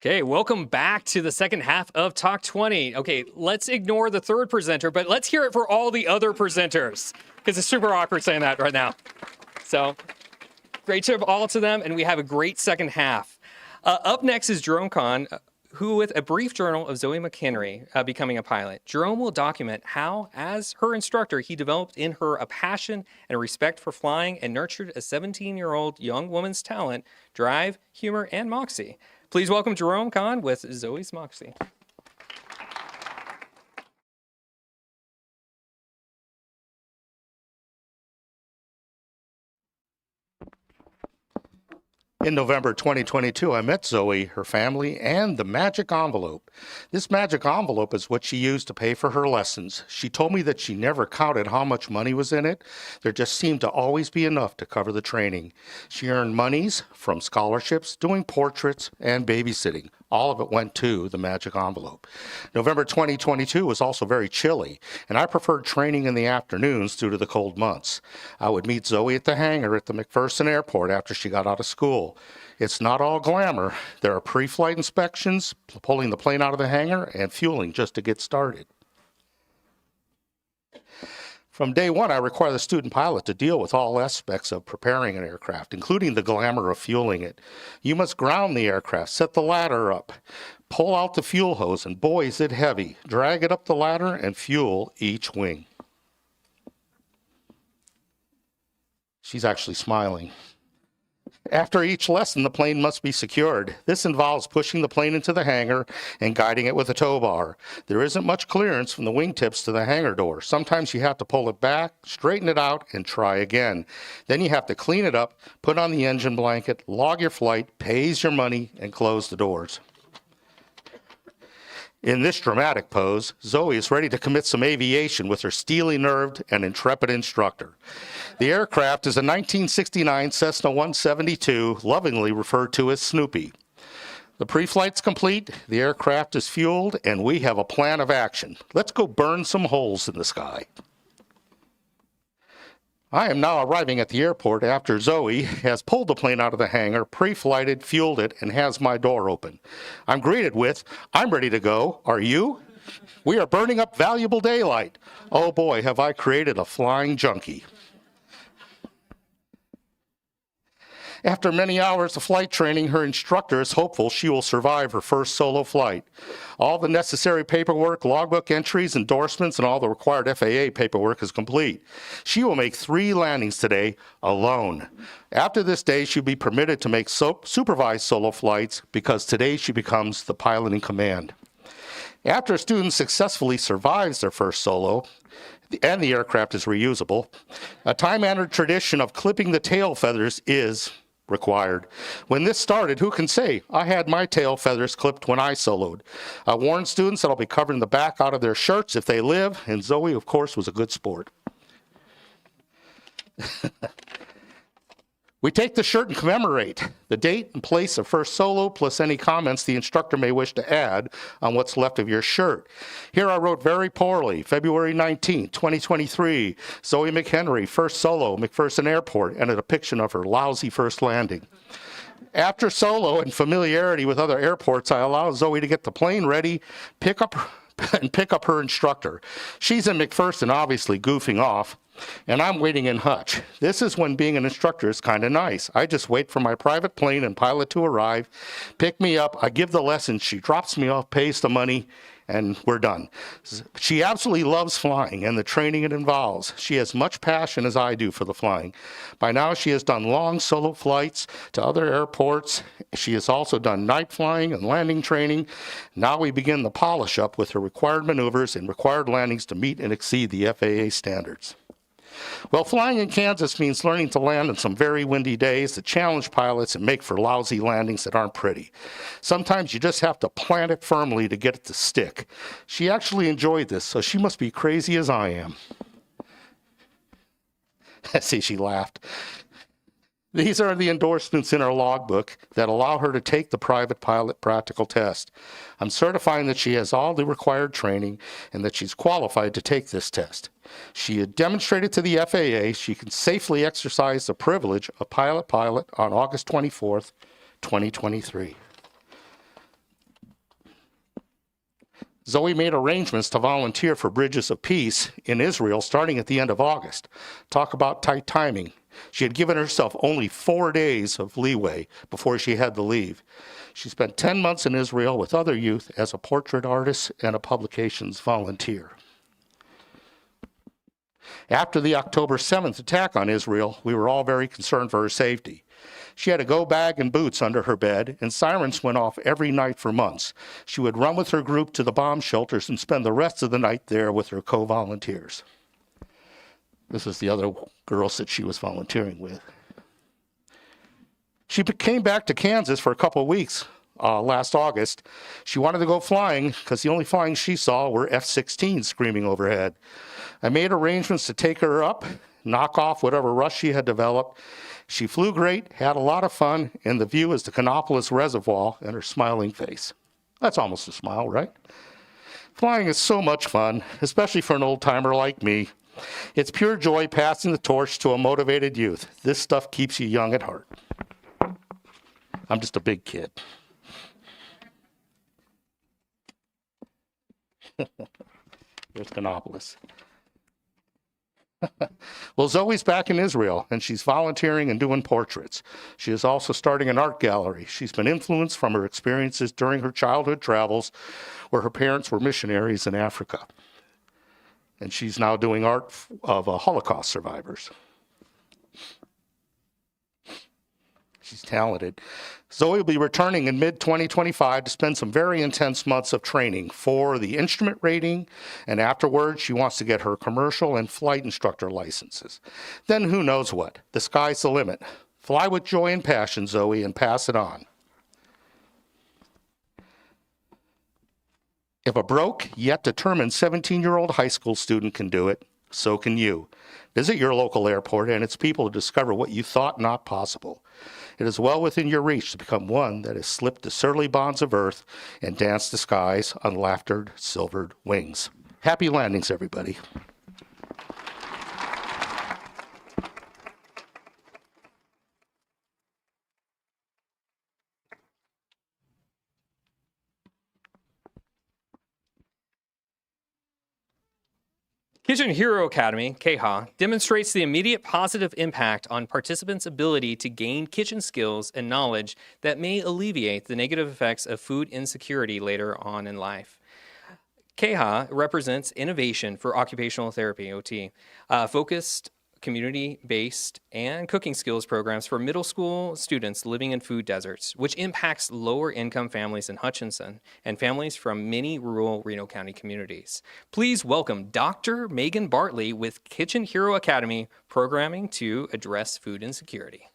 Okay, welcome back to the second half of Talk 20. Okay, let's ignore the third presenter, but let's hear it for all the other presenters, because it's super awkward saying that right now. So, great to all to them, and we have a great second half. Up next is Jerome Kahn, who, with a brief journal of Zoe McHenry becoming a pilot. Jerome will document how, as her instructor, he developed in her a passion and a respect for flying and nurtured a 17-year-old young woman's talent, drive, humor, and moxie. Please welcome Jerome Kahn with Zoe's Moxy. In November 2022, I met Zoe, her family, and the magic envelope. This magic envelope is what she used to pay for her lessons. She told me that she never counted how much money was in it. There just seemed to always be enough to cover the training. She earned monies from scholarships, doing portraits, and babysitting. All of it went to the magic envelope. November 2022 was also very chilly, and I preferred training in the afternoons due to the cold months. I would meet Zoe at the hangar at the McPherson Airport after she got out of school. It's not all glamour. There are pre-flight inspections, pulling the plane out of the hangar, and fueling just to get started. From day one, I require the student pilot to deal with all aspects of preparing an aircraft, including the glamour of fueling it. You must ground the aircraft, set the ladder up, pull out the fuel hose, and boy, is it heavy. Drag it up the ladder and fuel each wing. She's actually smiling. After each lesson, the plane must be secured. This involves pushing the plane into the hangar and guiding it with a tow bar. There isn't much clearance from the wingtips to the hangar door. Sometimes you have to pull it back, straighten it out, and try again. Then you have to clean it up, put on the engine blanket, log your flight, pays your money, and close the doors. In this dramatic pose, Zoe is ready to commit some aviation with her steely-nerved and intrepid instructor. The aircraft is a 1969 Cessna 172, lovingly referred to as Snoopy. The pre-flight's complete, the aircraft is fueled, and we have a plan of action. Let's go burn some holes in the sky. I am now arriving at the airport after Zoe has pulled the plane out of the hangar, pre-flighted, fueled it, and has my door open. I'm greeted with, "I'm ready to go. Are you?" "We are burning up valuable daylight." Oh boy, have I created a flying junkie. After many hours of flight training, her instructor is hopeful she will survive her first solo flight. All the necessary paperwork, logbook entries, endorsements, and all the required FAA paperwork is complete. She will make 3 landings today alone. After this day, she'll be permitted to make supervised solo flights because today she becomes the pilot in command. After a student successfully survives their first solo, and the aircraft is reusable, a time-honored tradition of clipping the tail feathers is required. When this started, who can say? I had my tail feathers clipped when I soloed. I warned students that I'll be covering the back out of their shirts if they live, and Zoe, of course, was a good sport. We take the shirt and commemorate the date and place of first solo, plus any comments the instructor may wish to add on what's left of your shirt. Here I wrote very poorly, February 19, 2023, Zoe McHenry, first solo, McPherson Airport, and a depiction of her lousy first landing. After solo and familiarity with other airports, I allow Zoe to get the plane ready, pick up her instructor. She's in McPherson, obviously goofing off, and I'm waiting in Hutch. This is when being an instructor is kind of nice. I just wait for my private plane and pilot to arrive, pick me up, I give the lesson, she drops me off, pays the money, and we're done. She absolutely loves flying and the training it involves. She has much passion as I do for the flying. By now, she has done long solo flights to other airports. She has also done night flying and landing training. Now we begin the polish up with her required maneuvers and required landings to meet and exceed the FAA standards. Well, flying in Kansas means learning to land on some very windy days that challenge pilots and make for lousy landings that aren't pretty. Sometimes you just have to plant it firmly to get it to stick. She actually enjoyed this, so she must be crazy as I am. See, she laughed. These are the endorsements in her logbook that allow her to take the private pilot practical test. I'm certifying that she has all the required training and that she's qualified to take this test. She had demonstrated to the FAA she can safely exercise the privilege of pilot on August 24th, 2023. Zoe made arrangements to volunteer for Bridges of Peace in Israel starting at the end of August. Talk about tight timing. She had given herself only 4 days of leeway before she had to leave. She spent 10 months in Israel with other youth as a portrait artist and a publications volunteer. After the October 7th attack on Israel, we were all very concerned for her safety. She had a go bag and boots under her bed, and sirens went off every night for months. She would run with her group to the bomb shelters and spend the rest of the night there with her co-volunteers. This is the other girls that she was volunteering with. She came back to Kansas for a couple of weeks last August. She wanted to go flying because the only flying she saw were F-16s screaming overhead. I made arrangements to take her up, knock off whatever rush she had developed. She flew great, had a lot of fun, and the view is the Canopolis Reservoir and her smiling face. That's almost a smile, right? Flying is so much fun, especially for an old-timer like me. It's pure joy passing the torch to a motivated youth. This stuff keeps you young at heart. I'm just a big kid. There's Canopolis. Well, Zoe's back in Israel, and she's volunteering and doing portraits. She is also starting an art gallery. She's been influenced from her experiences during her childhood travels, where her parents were missionaries in Africa. And she's now doing art of Holocaust survivors. She's talented. Zoe will be returning in mid-2025 to spend some very intense months of training for the instrument rating, and afterwards she wants to get her commercial and flight instructor licenses. Then who knows what? The sky's the limit. Fly with joy and passion, Zoe, and pass it on. If a broke yet determined 17-year-old high school student can do it, so can you. Visit your local airport and its people to discover what you thought not possible. It is well within your reach to become one that has slipped the surly bonds of earth and danced the skies on laughter silvered wings. Happy landings, everybody. Kitchen Hero Academy, KHA, demonstrates the immediate positive impact on participants' ability to gain kitchen skills and knowledge that may alleviate the negative effects of food insecurity later on in life. KHA represents innovation for occupational therapy, OT, focused, community-based, and cooking skills programs for middle school students living in food deserts, which impacts lower-income families in Hutchinson and families from many rural Reno County communities. Please welcome Dr. Megan Bartley with Kitchen Hero Academy programming to address food insecurity.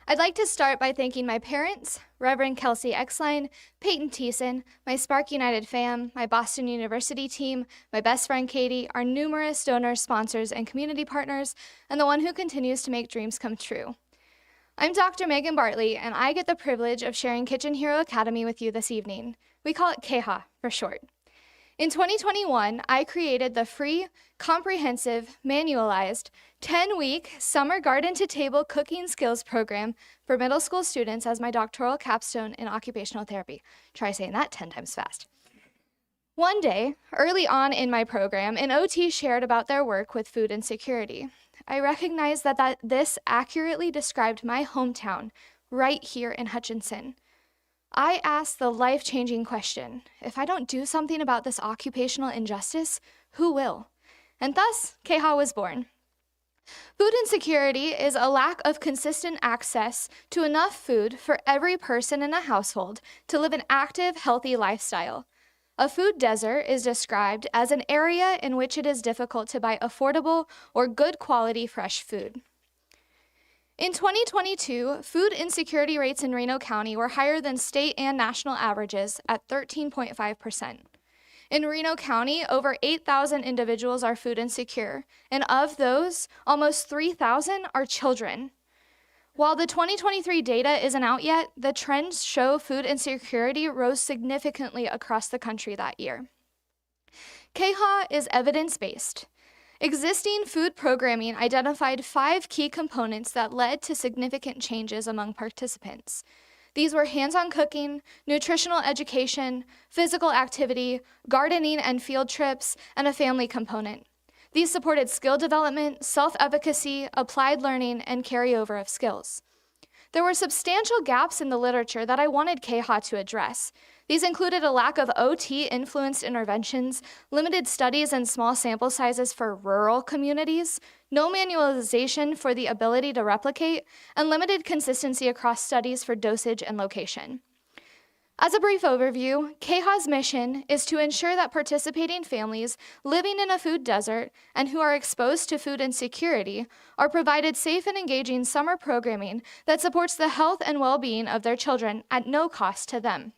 I'd like to start by thanking my parents, Reverend Kelsey Exline, Peyton Thiessen, my Spark United fam, my Boston University team, my best friend Katie, our numerous donors, sponsors, and community partners, and the one who continues to make dreams come true. I'm Dr. Megan Bartley, and I get the privilege of sharing Kitchen Hero Academy with you this evening. We call it KHA for short. In 2021, I created the free, comprehensive, manualized, 10-week summer garden-to-table cooking skills program for middle school students as my doctoral capstone in occupational therapy. Try saying that 10 times fast. One day, early on in my program, an OT shared about their work with food insecurity. I recognized that this accurately described my hometown right here in Hutchinson. I asked the life-changing question, if I don't do something about this occupational injustice, who will? And thus, KHA was born. Food insecurity is a lack of consistent access to enough food for every person in a household to live an active, healthy lifestyle. A food desert is described as an area in which it is difficult to buy affordable or good quality fresh food. In 2022, food insecurity rates in Reno County were higher than state and national averages at 13.5%. In Reno County, over 8,000 individuals are food insecure, and of those, almost 3,000 are children. While the 2023 data isn't out yet, the trends show food insecurity rose significantly across the country that year. KHA is evidence-based. Existing food programming identified 5 key components that led to significant changes among participants. These were hands-on cooking, nutritional education, physical activity, gardening and field trips, and a family component. These supported skill development, self-efficacy, applied learning, and carryover of skills. There were substantial gaps in the literature that I wanted KHA to address. These included a lack of OT-influenced interventions, limited studies and small sample sizes for rural communities, no manualization for the ability to replicate, and limited consistency across studies for dosage and location. As a brief overview, KHA's mission is to ensure that participating families living in a food desert and who are exposed to food insecurity are provided safe and engaging summer programming that supports the health and well-being of their children at no cost to them.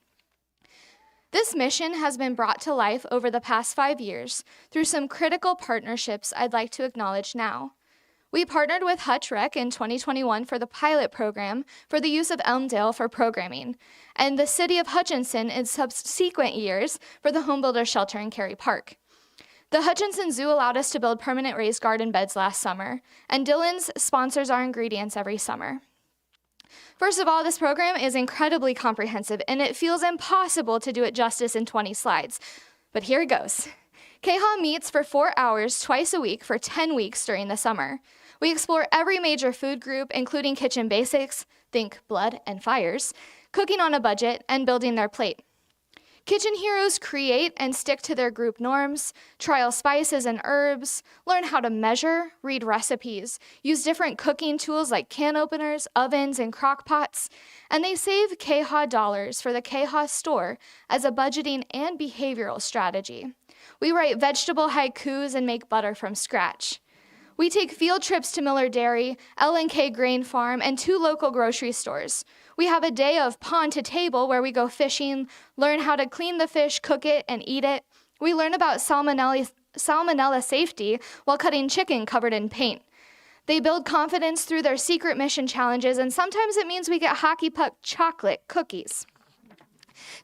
This mission has been brought to life over the past 5 years through some critical partnerships I'd like to acknowledge now. We partnered with Hutch Rec in 2021 for the pilot program for the use of Elmdale for programming, and the city of Hutchinson in subsequent years for the homebuilder shelter in Cary Park. The Hutchinson Zoo allowed us to build permanent raised garden beds last summer, and Dillon's sponsors our ingredients every summer. First of all, this program is incredibly comprehensive, and it feels impossible to do it justice in 20 slides. But here it goes. KHA meets for 4 hours twice a week for 10 weeks during the summer. We explore every major food group, including kitchen basics, think blood and fires, cooking on a budget, and building their plate. Kitchen heroes create and stick to their group norms, trial spices and herbs, learn how to measure, read recipes, use different cooking tools like can openers, ovens, and crock pots, and they save KHA dollars for the KHA store as a budgeting and behavioral strategy. We write vegetable haikus and make butter from scratch. We take field trips to Miller Dairy, L&K Grain Farm, and 2 local grocery stores. We have a day of pond to table where we go fishing, learn how to clean the fish, cook it, and eat it. We learn about salmonella safety while cutting chicken covered in paint. They build confidence through their secret mission challenges, and sometimes it means we get hockey puck chocolate cookies.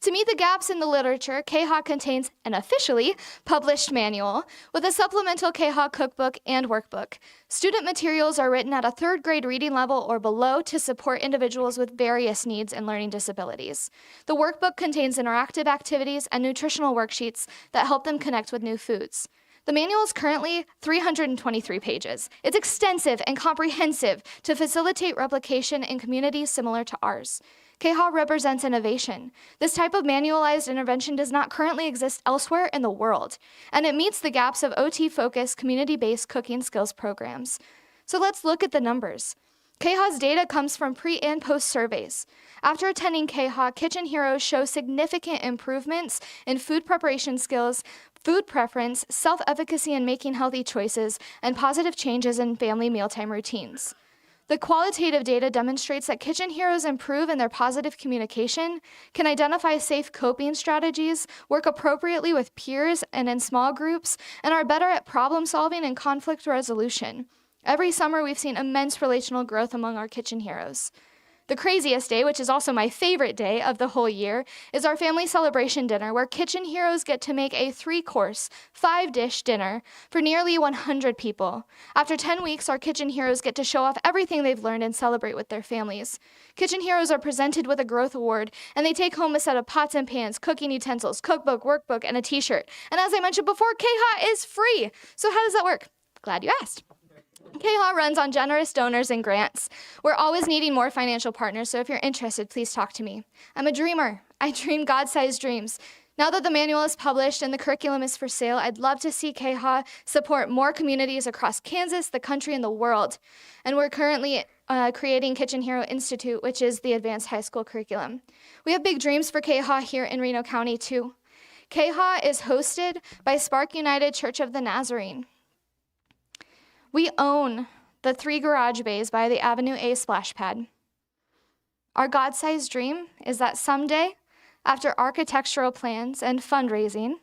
To meet the gaps in the literature, KHA contains an officially published manual with a supplemental KHA cookbook and workbook. Student materials are written at a 3rd grade reading level or below to support individuals with various needs and learning disabilities. The workbook contains interactive activities and nutritional worksheets that help them connect with new foods. The manual is currently 323 pages. It's extensive and comprehensive to facilitate replication in communities similar to ours. KHA represents innovation. This type of manualized intervention does not currently exist elsewhere in the world, and it meets the gaps of OT-focused, community-based cooking skills programs. So let's look at the numbers. KHA's data comes from pre- and post-surveys. After attending KHA, Kitchen Heroes show significant improvements in food preparation skills, food preference, self-efficacy in making healthy choices, and positive changes in family mealtime routines. The qualitative data demonstrates that Kitchen Heroes improve in their positive communication, can identify safe coping strategies, work appropriately with peers and in small groups, and are better at problem solving and conflict resolution. Every summer, we've seen immense relational growth among our Kitchen Heroes. The craziest day, which is also my favorite day of the whole year, is our family celebration dinner, where Kitchen Heroes get to make a 3-course, 5-dish dinner for nearly 100 people. After 10 weeks, our Kitchen Heroes get to show off everything they've learned and celebrate with their families. Kitchen Heroes are presented with a growth award, and they take home a set of pots and pans, cooking utensils, cookbook, workbook, and a t-shirt. And as I mentioned before, KHA is free. So how does that work? Glad you asked. KHA runs on generous donors and grants. We're always needing more financial partners, so if you're interested, please talk to me. I'm a dreamer. I dream God-sized dreams. Now that the manual is published and the curriculum is for sale, I'd love to see KHA support more communities across Kansas, the country, and the world. And we're currently creating Kitchen Hero Institute, which is the advanced high school curriculum. We have big dreams for KHA here in Reno County, too. KHA is hosted by Spark United Church of the Nazarene. We own the 3 garage bays by the Avenue A splash pad. Our God-sized dream is that someday, after architectural plans and fundraising,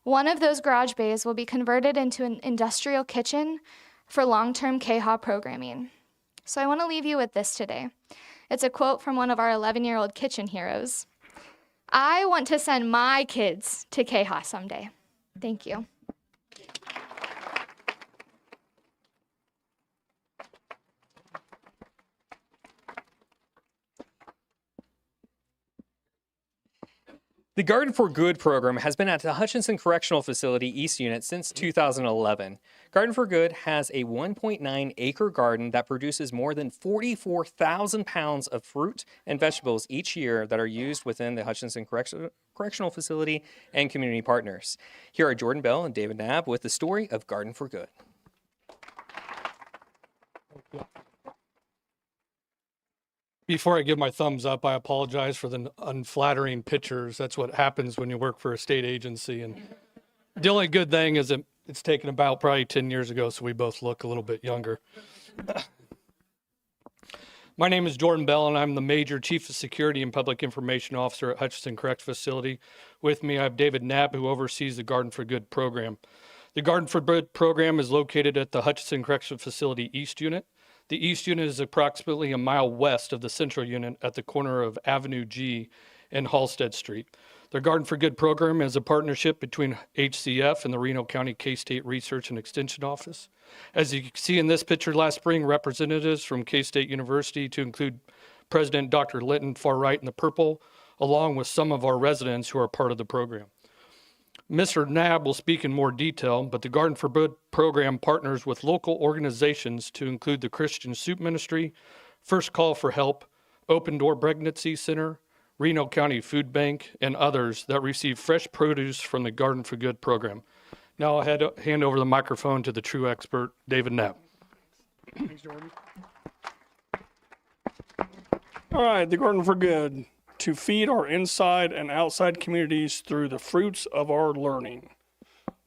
one of those garage bays will be converted into an industrial kitchen for long-term KHA programming. So I want to leave you with this today. It's a quote from one of our 11-year-old Kitchen Heroes. I want to send my kids to KHA someday. Thank you. The Garden for Good program has been at the Hutchinson Correctional Facility East Unit since 2011. Garden for Good has a 1.9 acre garden that produces more than 44,000 pounds of fruit and vegetables each year that are used within the Hutchinson Correctional Facility and community partners. Here are Jordan Bell and David Naab with the story of Garden for Good. Before I give my thumbs up, I apologize for the unflattering pictures. That's what happens when you work for a state agency. And the only good thing is that it's taken about probably 10 years ago, so we both look a little bit younger. My name is Jordan Bell, and I'm the Major Chief of Security and Public Information Officer at Hutchinson Correctional Facility. With me, I have David Naab, who oversees the Garden for Good program. The Garden for Good program is located at the Hutchinson Correctional Facility East Unit. The East Unit is approximately a mile west of the Central Unit at the corner of Avenue G and Halstead Street. The Garden for Good program is a partnership between HCF and the Reno County K-State Research and Extension Office. As you can see in this picture last spring, representatives from K-State University, to include President Dr. Litton, far right in the purple, along with some of our residents who are part of the program. Mr. Naab will speak in more detail, but the Garden for Good program partners with local organizations to include the Christian Soup Ministry, First Call for Help, Open Door Pregnancy Center, Reno County Food Bank, and others that receive fresh produce from the Garden for Good program. Now I'll hand over the microphone to the true expert, David Naab. Thanks, Jordan. All right, the Garden for Good. To feed our inside and outside communities through the fruits of our learning.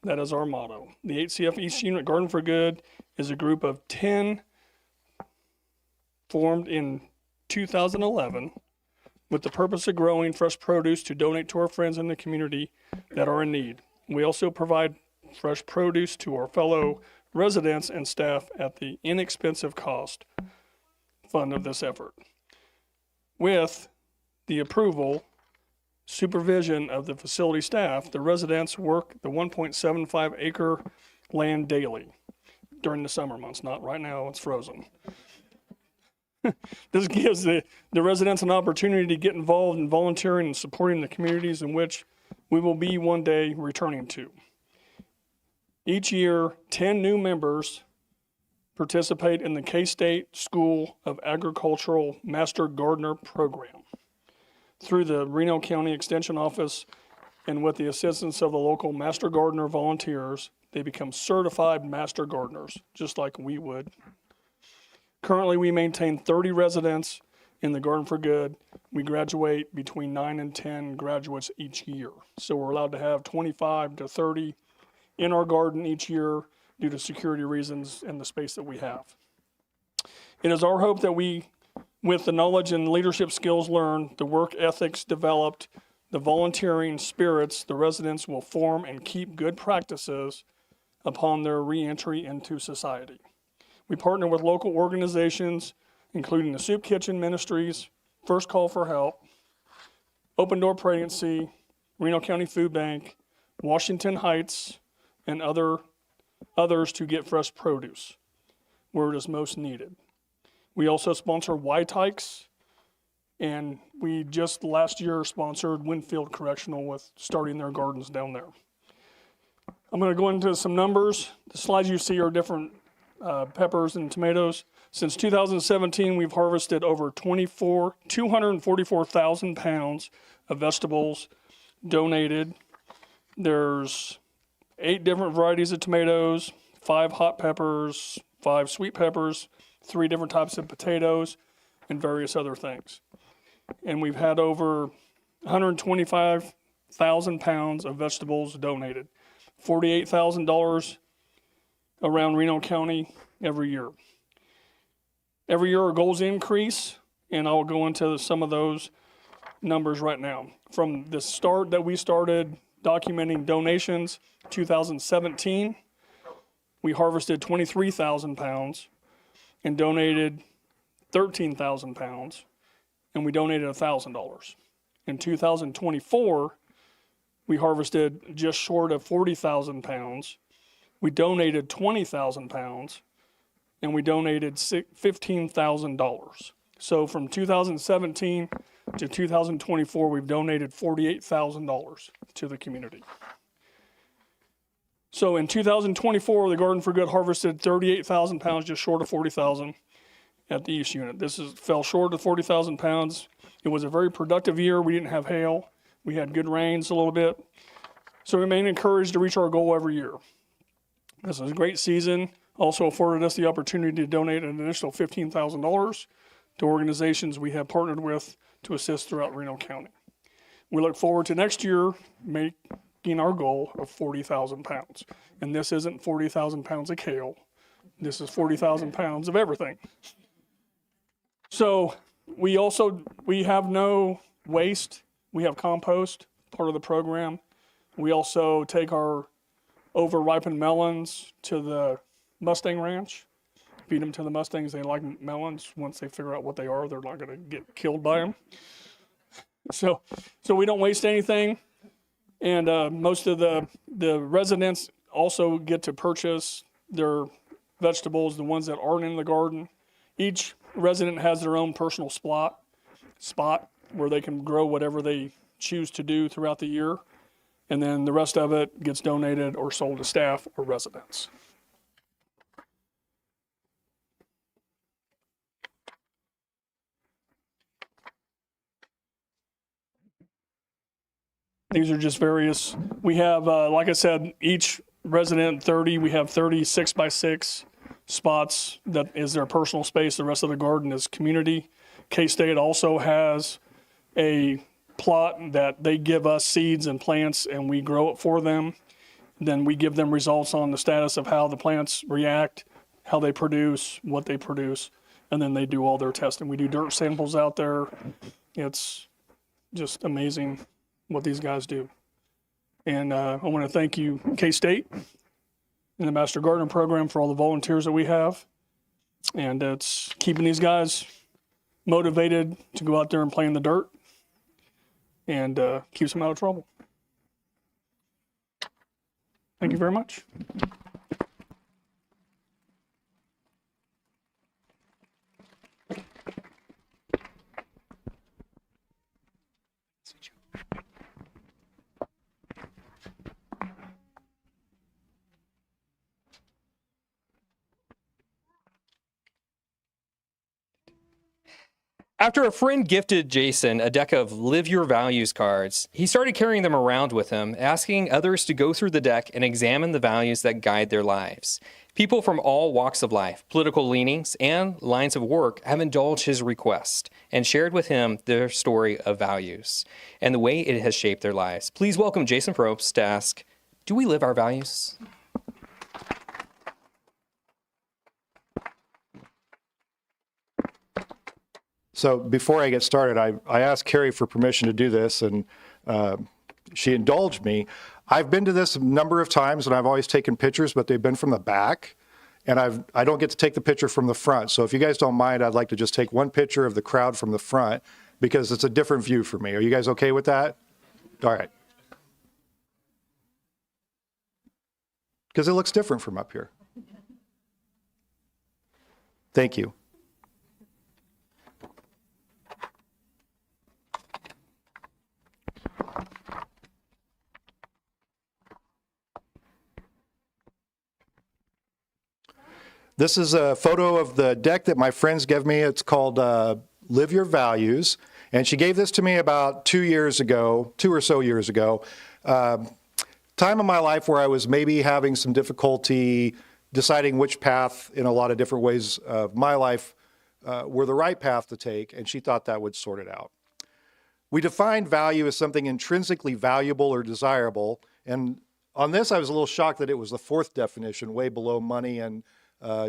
That is our motto. The HCF East Unit Garden for Good is a group of 10 formed in 2011 with the purpose of growing fresh produce to donate to our friends in the community that are in need. We also provide fresh produce to our fellow residents and staff at the inexpensive cost fund of this effort. With the approval, supervision of the facility staff, the residents work the 1.75 acre land daily during the summer months. Not right now, it's frozen. This gives the residents an opportunity to get involved in volunteering and supporting the communities in which we will be one day returning to. Each year, 10 new members participate in the K-State School of Agricultural Master Gardener program. Through the Reno County Extension Office and with the assistance of the local Master Gardener volunteers, they become certified Master Gardeners, just like we would. Currently, we maintain 30 residents in the Garden for Good. We graduate between 9 and 10 graduates each year. So we're allowed to have 25 to 30 in our garden each year due to security reasons and the space that we have. It is our hope that with the knowledge and leadership skills learned, the work ethics developed, the volunteering spirits, the residents will form and keep good practices upon their reentry into society. We partner with local organizations, including the Soup Kitchen Ministries, First Call for Help, Open Door Pregnancy, Reno County Food Bank, Washington Heights, and others to get fresh produce where it is most needed. We also sponsor White Hikes, and we just last year sponsored Winfield Correctional with starting their gardens down there. I'm going to go into some numbers. The slides you see are different peppers and tomatoes. Since 2017, we've harvested over 244,000 pounds of vegetables donated. There's 8 different varieties of tomatoes, 5 hot peppers, 5 sweet peppers, 3 different types of potatoes, and various other things. And we've had over 125,000 pounds of vegetables donated, $48,000 around Reno County every year. Every year our goals increase, and I'll go into some of those numbers right now. From the start that we started documenting donations, 2017, we harvested 23,000 pounds and donated 13,000 pounds, and we donated $1,000. In 2024, we harvested just short of 40,000 pounds. We donated 20,000 pounds, and we donated $15,000. So from 2017 to to 2024, we've donated $48,000 to the community. So in 2024, the Garden for Good harvested 38,000 pounds, just short of 40,000 at the East Unit. Fell short of 40,000 pounds. It was a very productive year. We didn't have hail. We had good rains a little bit. So we remain encouraged to reach our goal every year. This is a great season. Also afforded us the opportunity to donate an additional $15,000 to organizations we have partnered with to assist throughout Reno County. We look forward to next year making our goal of 40,000 pounds. And this isn't 40,000 pounds of kale. This is 40,000 pounds of everything. So we have no waste. We have compost, part of the program. We also take our over-ripened melons to the Mustang Ranch, feed them to the Mustangs. They like melons. Once they figure out what they are, they're not going to get killed by them. So we don't waste anything. And most of the residents also get to purchase their vegetables, the ones that aren't in the garden. Each resident has their own personal spot where they can grow whatever they choose to do throughout the year. And then the rest of it gets donated or sold to staff or residents. These are just various, we have, like I said, each resident 30, we have 30 6x6 spots that is their personal space. The rest of the garden is community. K-State also has a plot that they give us seeds and plants and we grow it for them. Then we give them results on the status of how the plants react, how they produce, what they produce, and then they do all their testing. We do dirt samples out there. It's just amazing what these guys do. And I want to thank you, K-State and the Master Gardener Program, for all the volunteers that we have. And it's keeping these guys motivated to go out there and play in the dirt and keeps them out of trouble. Thank you very much. After a friend gifted Jason a deck of Live Your Values cards, he started carrying them around with him, asking others to go through the deck and examine the values that guide their lives. People from all walks of life, political leanings, and lines of work have indulged his request and shared with him their story of values and the way it has shaped their lives. Please welcome Jason Probst to ask, do we live our values? So before I get started, I asked Carrie for permission to do this, and she indulged me. I've been to this a number of times, and I've always taken pictures, but they've been from the back, and I don't get to take the picture from the front. So if you guys don't mind, I'd like to just take one picture of the crowd from the front, because it's a different view for me. Are you guys okay with that? All right. Because it looks different from up here. Thank you. This is a photo of the deck that my friends gave me. It's called Live Your Values. And she gave this to me about 2 or so years ago. Time in my life where I was maybe having some difficulty deciding which path in a lot of different ways of my life were the right path to take, and she thought that would sort it out. We defined value as something intrinsically valuable or desirable, and on this I was a little shocked that it was the fourth definition, way below money and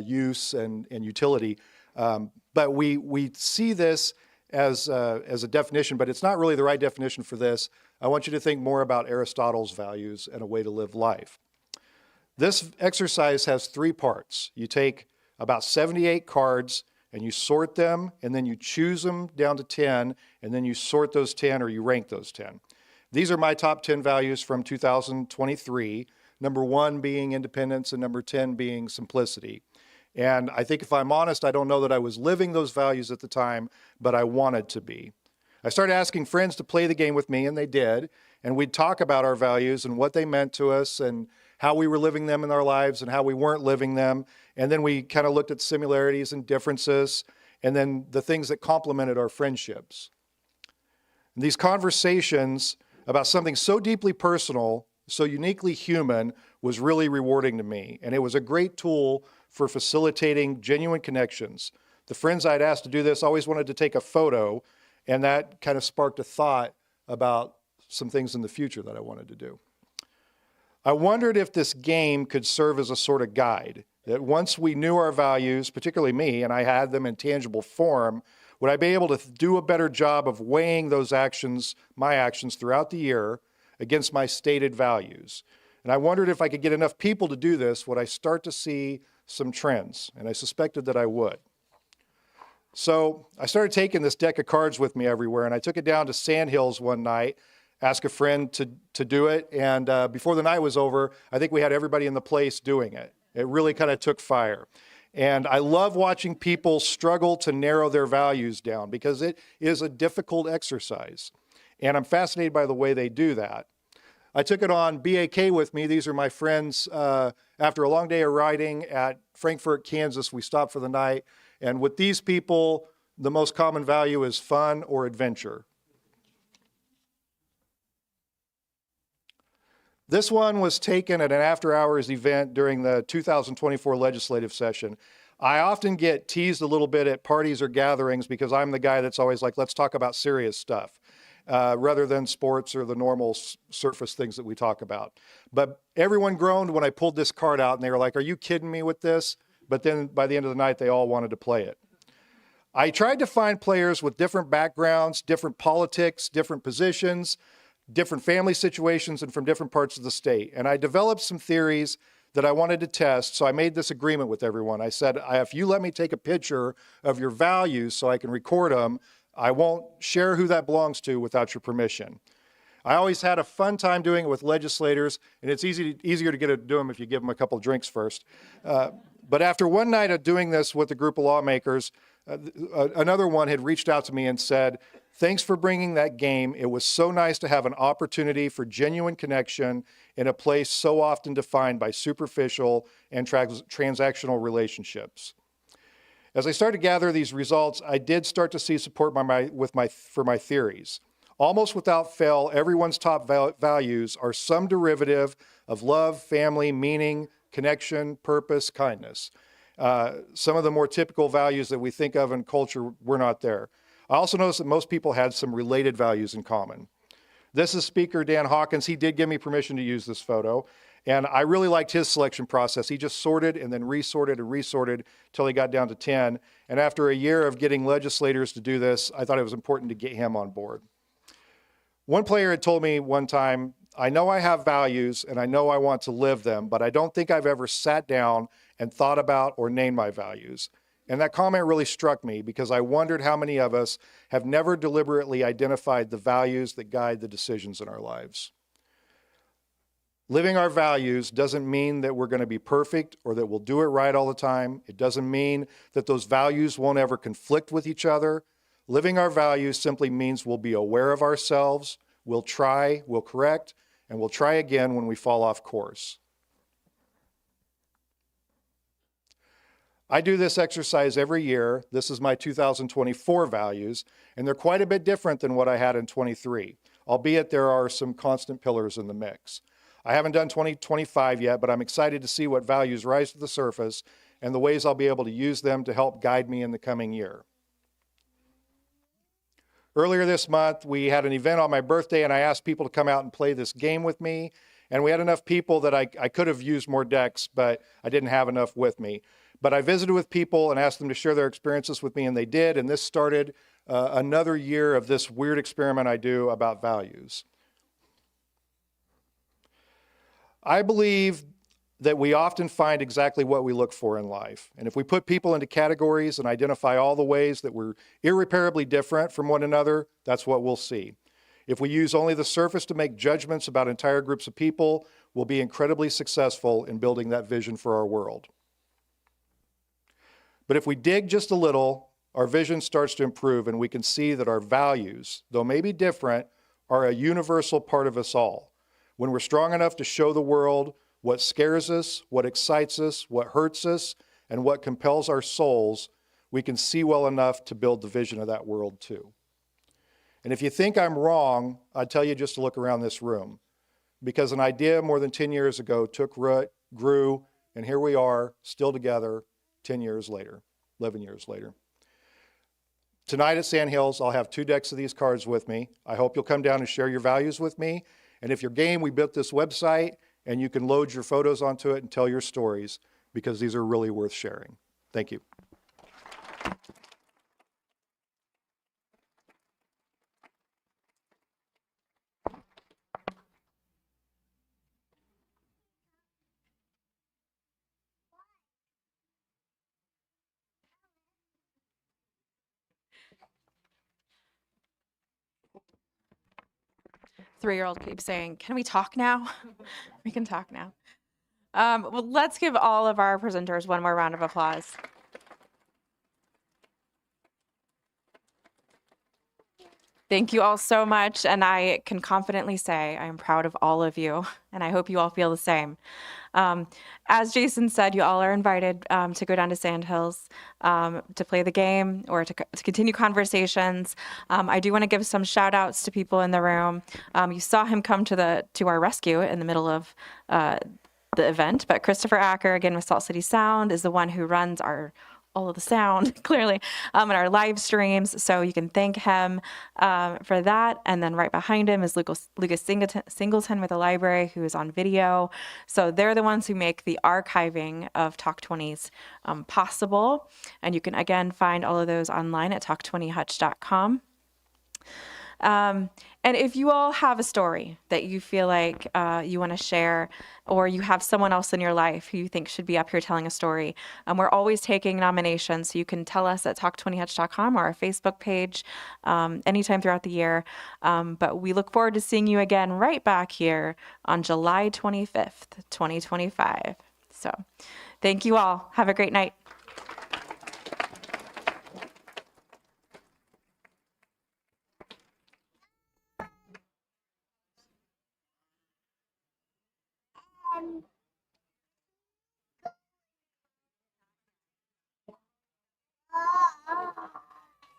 use and utility. But we see this as a definition, but it's not really the right definition for this. I want you to think more about Aristotle's values and a way to live life. This exercise has 3 parts. You take about 78 cards and you sort them, and then you choose them down to 10, and then you sort those 10 or you rank those 10. These are my top 10 values from 2023. Number 1 being independence and number 10 being simplicity. And I think if I'm honest, I don't know that I was living those values at the time, but I wanted to be. I started asking friends to play the game with me, and they did. And we'd talk about our values and what they meant to us and how we were living them in our lives and how we weren't living them. And then we kind of looked at similarities and differences, and then the things that complemented our friendships. And these conversations about something so deeply personal, so uniquely human, was really rewarding to me. And it was a great tool for facilitating genuine connections. The friends I'd asked to do this always wanted to take a photo, and that kind of sparked a thought about some things in the future that I wanted to do. I wondered if this game could serve as a sort of guide, that once we knew our values, particularly me, and I had them in tangible form, would I be able to do a better job of weighing those actions, my actions throughout the year, against my stated values? And I wondered if I could get enough people to do this, would I start to see some trends? And I suspected that I would. So I started taking this deck of cards with me everywhere, and I took it down to Sandhills one night, asked a friend to do it, and before the night was over, I think we had everybody in the place doing it. It really kind of took fire. And I love watching people struggle to narrow their values down because it is a difficult exercise. And I'm fascinated by the way they do that. I took it on BAK with me. These are my friends. After a long day of riding at Frankfort, Kansas, we stopped for the night. And with these people, the most common value is fun or adventure. This one was taken at an after-hours event during the 2024 legislative session. I often get teased a little bit at parties or gatherings because I'm the guy that's always like, let's talk about serious stuff, rather than sports or the normal surface things that we talk about. But everyone groaned when I pulled this card out, and they were like, are you kidding me with this? But then by the end of the night, they all wanted to play it. I tried to find players with different backgrounds, different politics, different positions, different family situations, and from different parts of the state. And I developed some theories that I wanted to test, so I made this agreement with everyone. I said, if you let me take a picture of your values so I can record them, I won't share who that belongs to without your permission. I always had a fun time doing it with legislators, and it's easier to get to do them if you give them a couple of drinks first. But after one night of doing this with a group of lawmakers, another one had reached out to me and said, thanks for bringing that game. It was so nice to have an opportunity for genuine connection in a place so often defined by superficial and transactional relationships. As I started to gather these results, I did start to see support for my theories. Almost without fail, everyone's top values are some derivative of love, family, meaning, connection, purpose, kindness. Some of the more typical values that we think of in culture were not there. I also noticed that most people had some related values in common. This is Speaker Dan Hawkins. He did give me permission to use this photo, and I really liked his selection process. He just sorted and then resorted and resorted until he got down to 10. And after a year of getting legislators to do this, I thought it was important to get him on board. One player had told me one time, I know I have values and I know I want to live them, but I don't think I've ever sat down and thought about or named my values. And that comment really struck me because I wondered how many of us have never deliberately identified the values that guide the decisions in our lives. Living our values doesn't mean that we're going to be perfect or that we'll do it right all the time. It doesn't mean that those values won't ever conflict with each other. Living our values simply means we'll be aware of ourselves, we'll try, we'll correct, and we'll try again when we fall off course. I do this exercise every year. This is my 2024 values, and they're quite a bit different than what I had in 23, albeit there are some constant pillars in the mix. I haven't done 2025 yet, but I'm excited to see what values rise to the surface and the ways I'll be able to use them to help guide me in the coming year. Earlier this month, we had an event on my birthday, and I asked people to come out and play this game with me, and we had enough people that I could have used more decks, but I didn't have enough with me. But I visited with people and asked them to share their experiences with me, and they did, and this started another year of this weird experiment I do about values. I believe that we often find exactly what we look for in life. And if we put people into categories and identify all the ways that we're irreparably different from one another, that's what we'll see. If we use only the surface to make judgments about entire groups of people, we'll be incredibly successful in building that vision for our world. But if we dig just a little our vision starts to improve and we can see that our values, though maybe different, are a universal part of us all. When we're strong enough to show the world what scares us, what excites us, what hurts us, and what compels our souls, we can see well enough to build the vision of that world too. And if you think I'm wrong, I'd tell you just to look around this room. Because an idea more than 10 years ago took root, grew, and here we are, still together 10 years later, 11 years later. Tonight at Sandhills, I'll have 2 decks of these cards with me. I hope you'll come down and share your values with me. And if you're game, we built this website, and you can load your photos onto it and tell your stories, because these are really worth sharing. Thank you. Three-year-old keeps saying, "Can we talk now?" We can talk now. Well, let's give all of our presenters one more round of applause. Thank you all so much, and I can confidently say I am proud of all of you, and I hope you all feel the same. As Jason said, you all are invited to go down to Sandhills to play the game or to continue conversations. I do want to give some shout outs to people in the room. You saw him come to our rescue in the middle of the event, but Christopher Acker, again with Salt City Sound, is the one who runs all of the sound, clearly, in our live streams. So you can thank him for that. And then right behind him is Lucas Singleton with the library, who is on video. So they're the ones who make the archiving of Talk20s possible. And you can, again, find all of those online at talk20hutch.com. And if you all have a story that you feel like you want to share, or you have someone else in your life who you think should be up here telling a story, we're always taking nominations. So you can tell us at talk20hutch.com or our Facebook page anytime throughout the year. But we look forward to seeing you again right back here on July 25th, 2025. So thank you all. Have a great night.